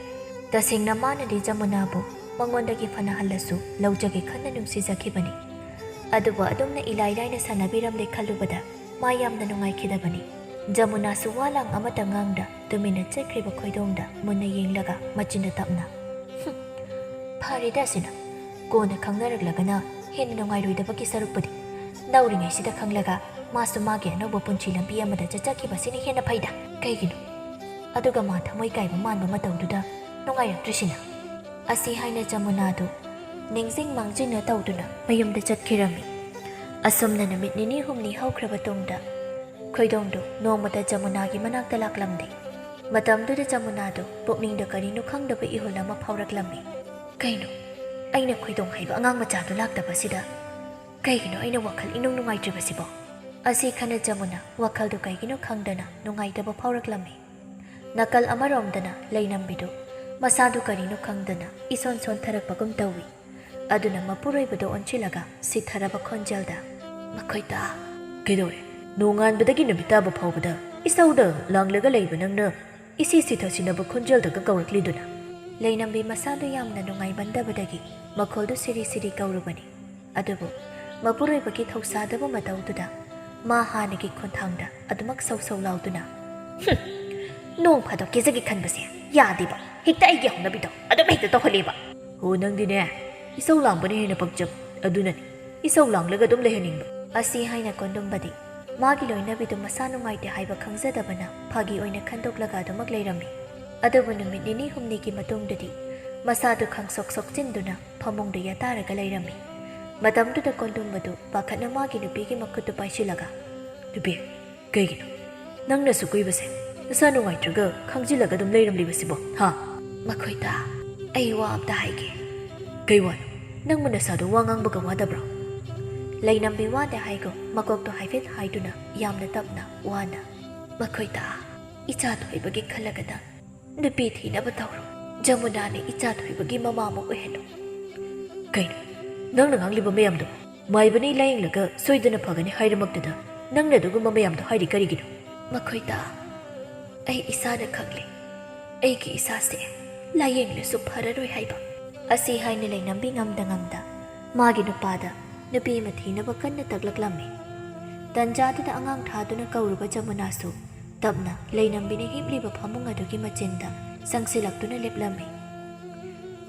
ꯇꯁꯦꯡꯅ ꯃꯥꯅꯗꯤ ꯖꯃꯨꯅꯥꯕꯨ ꯃꯉꯣꯟꯗꯒꯤ ꯐꯅ ꯍꯜꯂꯁꯨ ꯂꯧꯖꯒꯦ ꯈꯟꯅ ꯅꯨꯡꯁꯤꯖꯈꯤꯕꯅꯤ ꯑꯗꯨꯕꯨ ꯑꯗꯨꯝꯅ ꯏꯂꯥꯏ ꯂꯥꯏꯅ ꯁꯥꯟꯅꯕꯤꯔꯝꯂꯦ ꯈꯜꯂꯨꯕꯗ ꯃꯥ ꯌꯥꯝꯅ ꯅꯨꯡꯉꯥꯏꯈꯤꯗꯕꯅꯤ ꯖꯃꯨꯅꯥꯁꯨ ꯋꯥ ꯂꯥꯡ ꯑꯃꯠꯇ ꯉꯥꯡꯗ ꯇꯨꯃꯤꯟꯅ ꯆꯠꯈ꯭ꯔꯤꯕ ꯈꯣꯏꯗꯣꯡꯗ ꯃꯨꯟꯅ ꯌꯦꯡꯂꯒ ꯃꯆꯤꯟꯗ ꯇꯞꯅ ꯐꯔꯦꯗ ꯑꯁꯤꯅ ꯀꯣꯟꯅ ꯈꯪꯅꯔꯛꯂꯒꯅ ꯍꯦꯟꯅ ꯅꯨꯡꯉꯥꯏꯔꯣꯏꯗꯕꯒꯤ ꯁꯔꯨꯛꯄꯨꯗꯤ ꯅꯧꯔꯤꯉꯩꯁꯤꯗ ꯈꯪꯂꯒ ꯃꯥꯁꯨ ꯃꯥꯒꯤ ꯑꯅꯧꯕ ꯄꯨꯟꯁꯤ ꯂꯝꯕꯤ ꯑꯃꯗ ꯆꯠꯆꯈꯤꯕꯁꯤꯅ ꯍꯦꯟꯅ ꯐꯩꯗ ꯀꯩꯒꯤꯅꯣ ꯑꯗꯨꯒ ꯃꯥ ꯊꯃꯣꯏ ꯀꯥꯏꯕ ꯃꯥꯟꯕ ꯃꯇꯧꯗꯨꯗ ꯅꯨꯡꯉꯥꯏꯔꯛꯇ꯭ꯔꯤꯁꯤꯅ ꯑꯁꯤ ꯍꯥꯏꯅ ꯖꯃꯨꯅꯥꯗꯨ ꯅꯤꯡꯖꯤꯡ ꯃꯥꯡꯖꯤꯟꯅ ꯇꯧꯗꯨꯅ ꯃꯌꯨꯝꯗ ꯆꯠꯈꯤꯔꯝꯃꯤ ꯑꯁꯨꯝꯅ ꯅꯨꯃꯤꯠ ꯅꯤꯅꯤ ꯍꯨꯝꯅꯤ ꯍꯧꯈ꯭ꯔꯕ ꯇꯨꯡꯗ ꯈꯣꯏꯗꯣꯡꯗꯨ ꯅꯣꯡꯃꯇ ꯖꯃꯨꯅꯥꯒꯤ ꯃꯅꯥꯛꯇ ꯂꯥꯛꯂꯝꯗꯦ ꯃꯇꯝꯗꯨꯗ ꯖꯃꯨꯅꯥꯗꯨ ꯄꯨꯛꯅꯤꯡꯗ ꯀꯔꯤꯅꯣ ꯈꯪꯗꯕ ꯏꯍꯨꯜ ꯑꯃ ꯐꯥꯎꯔꯛꯂꯝꯃꯤ ꯀꯩꯅꯣ ꯑꯩꯅ ꯈꯣꯏꯗꯣꯡ ꯍꯥꯏꯕ ꯑꯉꯥꯡ ꯃꯆꯥꯗꯨ ꯂꯥꯛꯇꯕꯁꯤꯗ ꯀꯩꯒꯤꯅꯣ ꯑꯩꯅ ꯋꯥꯈꯜ ꯏꯅꯨꯡ ꯅꯨꯡꯉꯥꯏꯇ꯭ꯔꯤꯕꯁꯤꯕꯣ ꯑꯁꯤ ꯈꯟꯅ ꯖꯃꯨꯅꯥ ꯋꯥꯈꯜꯗꯨ ꯀꯩꯒꯤꯅꯣ ꯈꯪꯗꯅ ꯅꯨꯡꯉꯥꯏꯇꯕ ꯐꯥꯎꯔꯛꯂꯝꯃꯤ ꯅꯥꯀꯜ ꯑꯃꯔꯣꯝꯗꯅ ꯂꯩꯅꯝꯕꯤꯗꯨ ꯃꯁꯥꯗꯨ ꯀꯔꯤꯅꯣ ꯈꯪꯗꯅ ꯏꯁꯣꯟ ꯁꯣꯟꯊꯔꯛꯄꯒꯨꯝ ꯇꯧꯏ ꯑꯗꯨꯅ ꯃꯄꯨꯔꯣꯏꯕꯗꯨ ꯑꯣꯟꯁꯤꯜꯂꯒ ꯁꯤꯊꯔꯕ ꯈꯣꯟꯖꯦꯜꯗ ꯃꯈꯣꯏꯇ ꯀꯩꯗꯧꯔꯦ ꯅꯣꯡꯉꯥꯟꯕꯗꯒꯤ ꯅꯨꯃꯤꯠ ꯇꯥꯕ ꯐꯥꯎꯕꯗ ꯏꯁꯧꯗ ꯂꯥꯡꯂꯒ ꯂꯩꯕ ꯅꯪꯅ ꯏꯁꯤ ꯁꯤꯊꯁꯤꯟꯅꯕ ꯈꯣꯟꯖꯦꯜꯗꯒ ꯀꯧꯔꯛꯂꯤꯗꯨꯅ ꯂꯩꯅꯝꯕꯤ ꯃꯁꯥꯗꯨ ꯌꯥꯝꯅ ꯅꯨꯡꯉꯥꯏꯃꯟꯗꯕꯗꯒꯤ ꯃꯈꯣꯜꯗꯨ ꯁꯤꯔꯤ ꯁꯤꯔꯤ ꯀꯧꯔꯨꯕꯅꯤ ꯑꯗꯨꯕꯨ ꯃꯄꯨꯔꯣꯏꯕꯒꯤ ꯊꯧꯁꯥꯗꯕ ꯃꯇꯧꯗꯨꯗ ꯃꯥ ꯍꯥꯟꯅꯒꯤ ꯈꯣꯟꯊꯥꯡꯗ ꯑꯗꯨꯃꯛ ꯁꯧ ꯁꯧ ꯂꯥꯎꯗꯨꯅ ꯅꯣꯡ ꯐꯥꯗꯣꯛ ꯀꯦꯖꯒꯦ ꯈꯟꯕꯁꯦ ꯌꯥꯗꯦꯕ ꯍꯦꯛꯇ ꯑꯩꯒꯤ ꯍꯧꯅꯕꯤꯗꯣ ꯑꯗꯨꯝ ꯍꯦꯛꯇ ꯇꯧꯍꯜꯂꯦꯕ ꯍꯣ ꯅꯪꯗꯤꯅꯦ ꯏꯁꯧ ꯂꯥꯡꯕꯅ ꯍꯦꯟꯅ ꯄꯛꯆꯕ ꯑꯗꯨꯅꯅꯤ ꯏꯁꯧ ꯂꯥꯡꯂꯒ ꯑꯗꯨꯝ ꯂꯩꯍꯟꯅꯤꯡꯕ ꯑꯁꯤ ꯍꯥꯏꯅ ꯀꯣꯟꯗꯨꯝꯕꯗꯤ ꯃꯥꯒꯤ ꯂꯣꯏꯅꯕꯤꯗꯨ ꯃꯁꯥ ꯅꯨꯡꯉꯥꯏꯇꯦ ꯍꯥꯏꯕ ꯈꯪꯖꯗꯕꯅ ꯐꯥꯒꯤ ꯑꯣꯏꯅ ꯈꯟꯗꯣꯛꯂꯒ ꯑꯗꯨꯃꯛ ꯂꯩꯔꯝꯃꯤ ꯑꯗꯨꯕꯨ ꯅꯨꯃꯤꯠ ꯅꯤꯅꯤ ꯍꯨꯝꯅꯤꯒꯤ ꯃꯇꯨꯡꯗꯗꯤ ꯃꯁꯥꯗꯨ ꯈꯪꯁꯣꯛ ꯁꯣꯛꯆꯤꯟꯗꯨꯅ ꯐꯃꯨꯡꯗ ꯌꯥꯇꯥꯔꯒ ꯂꯩꯔꯝꯃꯤ ꯃꯇꯝꯗꯨꯗ ꯀꯣꯟꯗꯨꯝꯕꯗꯨ ꯄꯥꯈꯠꯅ ꯃꯥꯒꯤ ꯅꯨꯄꯤꯒꯤ ꯃꯈꯨꯠꯇꯨ ꯄꯥꯏꯁꯤꯜꯂꯒ ꯅꯨꯄꯤ ꯀꯩꯒꯤꯅꯣ ꯅꯪꯅꯁꯨ ꯀꯨꯏꯕꯁꯦ ꯅꯁꯥ ꯅꯨꯡꯉꯥꯏꯇ꯭ꯔꯒ ꯈꯪꯖꯤꯜꯂꯒ ꯑꯗꯨꯝ ꯂꯩꯔꯝꯂꯤꯕꯁꯤꯕꯣ ꯍꯥ ꯃꯈꯣꯏꯇ ꯑꯩ ꯋꯥ ꯑꯝꯇ ꯍꯥꯏꯒꯦ ꯀꯩ ꯋꯥꯅꯣ ꯅꯪꯕꯨ ꯅꯁꯥꯗꯣ ꯋꯥ ꯉꯥꯡꯕꯒ ꯋꯥꯗꯕ꯭ꯔꯣ ꯂꯩꯅꯝꯕꯤ ꯋꯥꯗꯦ ꯍꯥꯏꯒꯣ ꯃꯀꯣꯛꯇꯣ ꯍꯥꯏꯐꯦꯠ ꯍꯥꯏꯗꯨꯅ ꯌꯥꯝꯅ ꯇꯞꯅ ꯋꯥꯅ ꯃꯈꯣꯏꯇ ꯏꯆꯥ ꯊꯣꯏꯕꯒꯤ ꯈꯜꯂꯒꯅ ꯅꯨꯄꯤ ꯊꯤꯅꯕ ꯇꯧꯔꯣ ꯖꯃꯨꯅꯥꯅ ꯏꯆꯥ ꯊꯣꯏꯕꯒꯤ ꯃꯃꯥꯃꯨꯛ ꯑꯣꯏꯍꯜꯂꯨ ꯀꯩꯅꯣ ꯅꯪꯅ ꯉꯥꯡꯂꯤꯕ ꯃꯌꯥꯝꯗꯣ ꯃꯥꯏꯕꯅꯤ ꯂꯥꯌꯦꯡꯂꯒ ꯁꯣꯏꯗꯅ ꯐꯒꯅꯤ ꯍꯥꯏꯔꯃꯛꯇꯨꯗ ꯅꯪꯅ ꯑꯗꯨꯒꯨꯝꯕ ꯃꯌꯥꯝꯗꯣ ꯍꯥꯏꯔꯤ ꯀꯔꯤꯒꯤꯅꯣ ꯃꯈꯣꯏꯇ ꯑꯩ ꯏꯁꯥꯅ ꯈꯪꯂꯦ ꯑꯩꯒꯤ ꯏꯁꯥꯁꯦ ꯂꯥꯌꯦꯡꯂꯁꯨ ꯐꯔꯔꯣꯏ ꯍꯥꯏꯕ ꯑꯁꯤ ꯍꯥꯏꯅ ꯂꯩꯅꯝꯕꯤ ꯉꯝꯗ ꯃꯥꯒꯤ ꯅꯨꯄꯥꯗ ꯅꯨꯄꯤ ꯑꯃ ꯊꯤꯅꯕ ꯀꯟꯅ ꯇꯛꯂꯛꯂꯝꯃꯤ ꯇꯟꯖꯥꯗꯨꯗ ꯑꯉꯥꯡ ꯊꯥꯗꯨꯅ ꯀꯧꯔꯨꯕ ꯖꯃꯨꯅꯥꯁꯨ ꯇꯞꯅ ꯂꯩꯅꯝꯕꯤꯅ ꯍꯤꯞꯂꯤꯕ ꯐꯃꯨꯡ ꯑꯗꯨꯒꯤ ꯃꯆꯤꯟꯗ ꯆꯪꯁꯤꯜꯂꯛꯇꯨꯅ ꯂꯦꯞꯂꯝꯃꯤ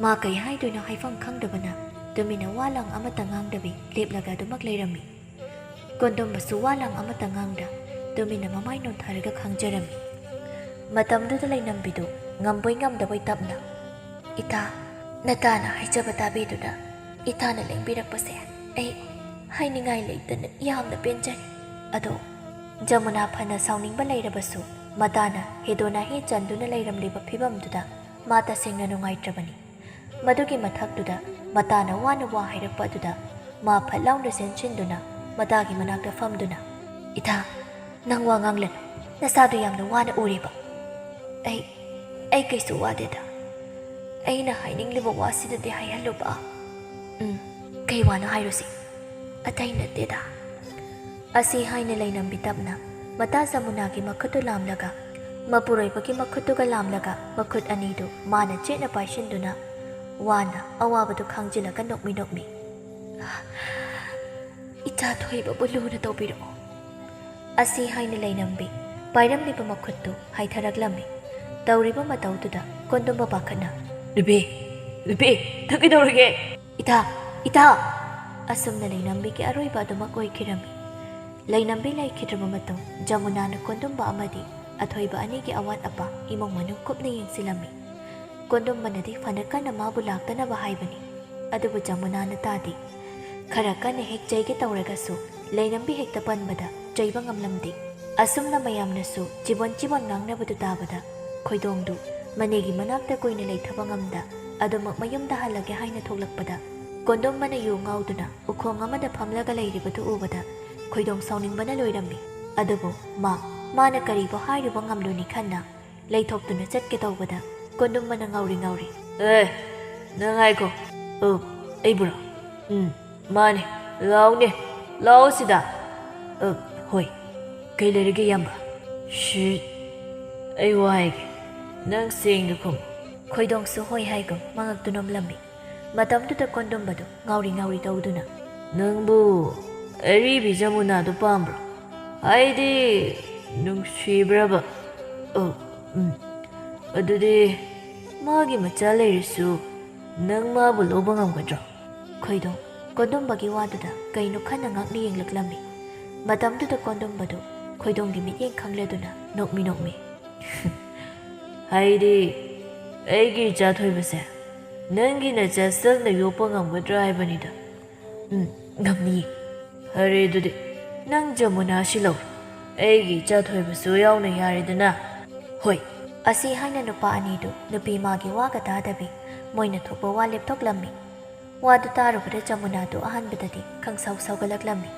ꯃꯥ ꯀꯩ ꯍꯥꯏꯗꯣꯏꯅꯣ ꯍꯥꯏꯐꯝ ꯈꯪꯗꯕꯅ ꯇꯨꯃꯤꯟꯅ ꯋꯥ ꯂꯥꯡ ꯑꯃꯠꯇ ꯉꯥꯡꯗꯕꯤ ꯂꯦꯞꯂꯒ ꯑꯗꯨꯃꯛ ꯂꯩꯔꯝꯃꯤ ꯀꯣꯟꯗꯨꯝꯕꯁꯨ ꯋꯥ ꯂꯥꯡ ꯑꯃꯠꯇ ꯉꯥꯡꯗ ꯇꯨꯃꯤꯟꯅ ꯃꯃꯥꯏ ꯅꯣꯟꯊꯔꯒ ꯈꯪꯖꯔꯝꯃꯤ ꯃꯇꯝꯗꯨꯗ ꯂꯩꯅꯝꯕꯤꯗꯨ ꯉꯝꯕꯣꯏ ꯉꯝꯗꯕꯣꯏ ꯇꯞꯅ ꯏꯇꯥ ꯅꯇꯥꯅ ꯍꯥꯏꯖꯕ ꯇꯥꯕꯤꯗꯨꯅ ꯏꯇꯥꯅ ꯂꯦꯡꯕꯤꯔꯛꯄꯁꯦ ꯑꯩ ꯍꯥꯏꯅꯤꯡꯉꯥꯏ ꯂꯩꯇꯅ ꯌꯥꯝꯅ ꯄꯦꯟꯖꯩ ꯑꯗꯣ ꯖꯃꯨꯅꯥ ꯐꯅ ꯁꯥꯎꯅꯤꯡꯕ ꯂꯩꯔꯕꯁꯨ ꯃꯇꯥꯅ ꯍꯦꯗꯣꯅꯥꯍꯦ ꯆꯟꯗꯨꯅ ꯂꯩꯔꯝꯂꯤꯕ ꯐꯤꯕꯝꯗꯨꯗ ꯃꯥ ꯇꯁꯦꯡꯅ ꯅꯨꯡꯉꯥꯏꯇ꯭ꯔꯕꯅꯤ ꯃꯗꯨꯒꯤ ꯃꯊꯛꯇꯨꯗ ꯃꯇꯥꯅ ꯋꯥꯅ ꯋꯥ ꯍꯥꯏꯔꯛꯄ ꯑꯗꯨꯗ ꯃꯥ ꯐꯠ ꯂꯥꯎꯅ ꯆꯦꯟꯁꯤꯟꯗꯨꯅ ꯃꯇꯥꯒꯤ ꯃꯅꯥꯛꯇ ꯐꯝꯗꯨꯅ ꯏꯇꯥ ꯅꯪ ꯋꯥ ꯉꯥꯡꯂꯅꯨ ꯅꯁꯥꯗꯨ ꯌꯥꯝꯅ ꯋꯥꯅ ꯎꯔꯦꯕ ꯑꯩ ꯀꯩꯁꯨ ꯋꯥꯗꯦꯗ ꯑꯩꯅ ꯍꯥꯏꯅꯤꯡꯂꯤꯕ ꯋꯥꯁꯤꯗꯗꯤ ꯍꯥꯏꯍꯜꯂꯨꯕ ꯀꯩ ꯋꯥꯅꯣ ꯍꯥꯏꯔꯨꯁꯤ ꯑꯇꯩ ꯅꯠꯇꯦꯗ ꯑꯁꯤ ꯍꯥꯏꯅ ꯂꯩꯅꯝꯕꯤ ꯇꯞꯅ ꯃꯇꯥ ꯖꯃꯨꯅꯥꯒꯤ ꯃꯈꯨꯠꯇꯨ ꯂꯥꯝꯂꯒ ꯃꯄꯨꯔꯣꯏꯕꯒꯤ ꯃꯈꯨꯠꯇꯨꯒ ꯂꯥꯝꯂꯒ ꯃꯈꯨꯠ ꯑꯅꯤꯗꯨ ꯃꯥꯅ ꯆꯦꯠꯅ ꯄꯥꯏꯁꯤꯟꯗꯨꯅ ꯋꯥꯅ ꯑꯋꯥꯕꯗꯨ ꯈꯥꯡꯖꯤꯜꯂꯒ ꯅꯣꯛꯃꯤ ꯏꯆꯥ ꯊꯣꯏꯕꯕꯨ ꯂꯨꯅ ꯇꯧꯕꯤꯔꯛꯑꯣ ꯑꯁꯤ ꯍꯥꯏꯅ ꯂꯩꯅꯝꯕꯤ ꯄꯥꯏꯔꯝꯂꯤꯕ ꯃꯈꯨꯠꯇꯨ ꯍꯥꯏꯊꯔꯛꯂꯝꯃꯤ ꯇꯧꯔꯤꯕ ꯃꯇꯧꯗꯨꯗ ꯀꯣꯟꯗꯨꯝꯕ ꯄꯥꯈꯠꯅ ꯅꯨꯄꯤ ꯅꯪ ꯀꯩꯗꯧꯔꯒꯦ ꯏꯇꯥ ꯑꯁꯨꯝꯅ ꯂꯩꯅꯝꯕꯤꯒꯤ ꯑꯔꯣꯏꯕ ꯑꯗꯨꯃꯛ ꯑꯣꯏꯈꯤꯔꯝꯃꯤ ꯂꯩꯅꯝꯕꯤ ꯂꯩꯈꯤꯗ꯭ꯔꯕ ꯃꯇꯨꯡ ꯖꯃꯨꯅꯥꯅ ꯀꯣꯟꯗꯨꯝꯕ ꯑꯃꯗꯤ ꯑꯊꯣꯏꯕ ꯑꯅꯤꯒꯤ ꯑꯋꯥꯠ ꯑꯄꯥ ꯏꯃꯨꯡ ꯃꯅꯨꯡ ꯀꯨꯞꯅ ꯌꯦꯡꯁꯤꯜꯂꯝꯃꯤ ꯀꯣꯟꯗꯨꯝꯕꯅꯗꯤ ꯐꯅ ꯀꯟꯅ ꯃꯥꯕꯨ ꯂꯥꯛꯇꯅꯕ ꯍꯥꯏꯕꯅꯤ, ꯑꯗꯨꯕꯨ ꯖꯃꯨꯅꯥꯅ ꯇꯥꯗꯦ꯫ ꯈꯔ ꯀꯟꯅ ꯍꯦꯛ ꯆꯩꯒꯦ ꯇꯧꯔꯒꯁꯨ ꯂꯩꯔꯝꯕꯤ ꯍꯦꯛꯇ ꯄꯟꯕꯗ ꯆꯩꯕ ꯉꯝꯂꯝꯗꯦ꯫ ꯑꯁꯨꯝꯅ ꯃꯌꯥꯝꯅꯁꯨ ꯆꯤꯕꯣꯟ ꯆꯤꯕꯣꯟ ꯉꯥꯡꯅꯕꯗꯨ ꯇꯥꯕꯗ ꯈꯣꯏꯗꯣꯡꯗꯨ ꯃꯅꯦꯒꯤ ꯃꯅꯥꯛꯇ ꯀꯨꯏꯅ ꯂꯩꯊꯕ ꯉꯝꯗ ꯑꯗꯨꯃꯛ ꯃꯌꯨꯝꯗ ꯍꯜꯂꯒꯦ ꯍꯥꯏꯅ ꯊꯣꯛꯂꯛꯄꯗ ꯀꯣꯟꯗꯨꯝꯕꯅ ꯌꯨ ꯉꯥꯎꯗꯨꯅ ꯎꯈꯣꯡ ꯑꯃꯗ ꯐꯝꯂꯒ ꯂꯩꯔꯤꯕꯗꯨ ꯎꯕꯗ ꯈꯣꯏꯗꯣꯡ ꯁꯥꯎꯅꯤꯡꯕꯅ ꯂꯣꯏꯔꯝꯃꯤ꯫ ꯑꯗꯨꯕꯨ ꯃꯥꯅ ꯀꯔꯤꯕꯨ ꯍꯥꯏꯔꯨꯕ ꯉꯝꯂꯨꯅꯤ ꯈꯟꯅ ꯂꯩꯊꯣꯛꯇꯨꯅ ꯆꯠꯀꯦ ꯇꯧꯕꯗ ꯀꯣꯟꯗꯨꯝꯕꯅ ꯉꯥꯎꯔꯤ ꯅꯪ ꯉꯥꯏꯈꯣ꯫ ꯑꯩꯕꯨꯔꯣ? ꯃꯥꯅꯦ, ꯂꯥꯎꯅꯦ, ꯂꯥꯎ ꯁꯤꯗ꯫ ꯍꯣꯏ, ꯀꯩ ꯂꯩꯔꯒꯦ ꯏꯌꯥꯝꯕ? ꯑꯩ ꯋꯥ ꯍꯥꯏꯒꯦ, ꯅꯪ ꯁꯦꯡꯅ ꯈꯨꯝꯃꯨ꯫ ꯈꯣꯏꯗꯣꯡꯁꯨ ꯍꯣꯏ ꯍꯥꯏꯒꯨꯝ ꯃꯉꯛꯇꯨ ꯅꯣꯝꯂꯝꯃꯤ꯫ ꯃꯇꯝꯗꯨꯗ ꯀꯣꯟꯗꯨꯝꯕꯗꯨ ꯉꯥꯎꯔꯤ ꯇꯧꯗꯨꯅ ꯅꯪꯕꯨ ꯑꯔꯤꯕꯤ ꯖꯃꯨꯅꯥꯗꯨ ꯄꯥꯝꯕ꯭ꯔꯣ? ꯍꯥꯏꯗꯤ ꯅꯨꯡꯁꯤꯕ꯭ꯔꯕ? ꯑꯗꯨꯗꯤ ꯃꯥꯒꯤ ꯃꯆꯥ ꯂꯩꯔꯁꯨ ꯅꯪ ꯃꯥꯕꯨ ꯂꯧꯕ ꯉꯝꯒꯗ꯭ꯔꯣ? ꯈꯣꯏꯗꯣꯡ ꯀꯣꯟꯗꯨꯝꯕꯒꯤ ꯋꯥꯗꯨꯗ ꯀꯩꯅꯣ ꯈꯟꯅ ꯉꯥꯛꯅ ꯌꯦꯡꯂꯛꯂꯝꯃꯤ꯫ ꯃꯇꯝꯗꯨꯗ ꯀꯣꯟꯗꯨꯝꯕꯗꯨ ꯈꯣꯏꯗꯣꯡꯒꯤ ꯃꯤꯠꯌꯦꯡ ꯈꯪꯂꯗꯨꯅ ꯅꯣꯛꯃꯤ꯫ ꯍꯥꯏꯗꯤ ꯑꯩꯒꯤ ꯏꯆꯥꯊꯣꯏꯕꯁꯦ ꯅꯪꯒꯤ ꯅꯆꯥ ꯁꯛꯅ ꯌꯣꯛꯄ ꯉꯝꯒꯗ꯭ꯔꯥ ꯍꯥꯏꯕꯅꯤꯗ꯫ ꯉꯝꯅꯤꯌꯦ꯫ ꯐꯔꯦ ꯑꯗꯨꯗꯤ ꯅꯪ ꯖꯃꯨꯅꯥꯁꯤ ꯂꯧꯔꯣ, ꯑꯩꯒꯤ ꯏꯆꯥꯊꯣꯏꯕꯁꯨ ꯌꯥꯎꯅ ꯌꯥꯔꯦꯗꯅ꯫ ꯍꯣꯏ, ꯑꯁꯤ ꯍꯥꯏꯅ ꯅꯨꯄꯥ ꯑꯅꯤꯗꯨ ꯅꯨꯄꯤ ꯃꯥꯒꯤ ꯋꯥꯒ ꯇꯥꯗꯕꯤ ꯃꯣꯏꯅ ꯊꯣꯛꯄ ꯋꯥ ꯂꯦꯞꯊꯣꯛꯂꯝꯃꯤ꯫ ꯋꯥꯗꯨ ꯇꯥꯔꯨꯕꯗ ꯖꯃꯨꯅꯥꯗꯨ ꯑꯍꯥꯟꯕꯗꯗꯤ ꯈꯪꯁꯥꯎ ꯁꯥꯎꯒꯠꯂꯛꯂꯝꯃꯤ꯫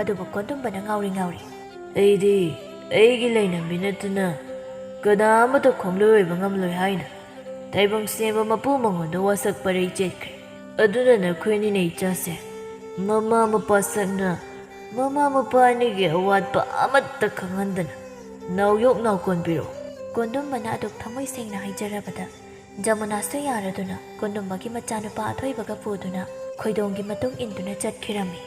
ꯑꯗꯨꯕꯨ ꯀꯣꯟꯗꯨꯝꯕꯅ ꯉꯥꯎꯔꯤ ꯑꯩꯗꯤ ꯑꯩꯒꯤ ꯂꯩꯅꯝꯕꯤ ꯅꯠꯇꯅ ꯀꯅꯥ ꯑꯃꯠꯇ ꯈꯣꯡꯂꯣꯏ ꯑꯣꯏꯕ ꯉꯝꯂꯣꯏ ꯍꯥꯏꯅ ꯇꯥꯏꯕꯪ ꯁꯦꯝꯕ ꯃꯄꯨ ꯃꯉꯣꯟꯗ ꯋꯥꯁꯛ ꯄꯔꯩ ꯆꯦꯠꯈ꯭ꯔꯦ꯫ ꯑꯗꯨꯅ ꯅꯈꯣꯏꯅꯤꯅ ꯏꯆꯥꯁꯦ ꯃꯃꯥ ꯃꯄꯥ ꯁꯛꯅ ꯃꯃꯥ ꯃꯄꯥ ꯑꯅꯤꯒꯤ ꯑꯋꯥꯠꯄ ꯑꯃꯠꯇ ꯈꯪꯍꯟꯗꯅ ꯅꯥꯎꯌꯣꯛ ꯅꯥꯎꯀꯣꯟꯕꯤꯔꯛꯑꯣ꯫ ꯀꯣꯟꯗꯨꯝꯕꯅ ꯑꯗꯨꯛ ꯊꯃꯣꯏ ꯁꯦꯡꯅ ꯍꯥꯏꯖꯔꯕꯗ ꯖꯃꯨꯅꯥꯁꯨ ꯌꯥꯔꯗꯨꯅ ꯀꯣꯟꯗꯨꯝꯕꯒꯤ ꯃꯆꯥꯅꯨꯄꯥ ꯑꯊꯣꯏꯕꯒ ꯄꯨꯗꯨꯅ ꯈꯣꯏꯗꯣꯡꯒꯤ ꯃꯇꯨꯡ ꯏꯟꯗꯨꯅ ꯆꯠꯈꯤꯔꯝꯃꯤ꯫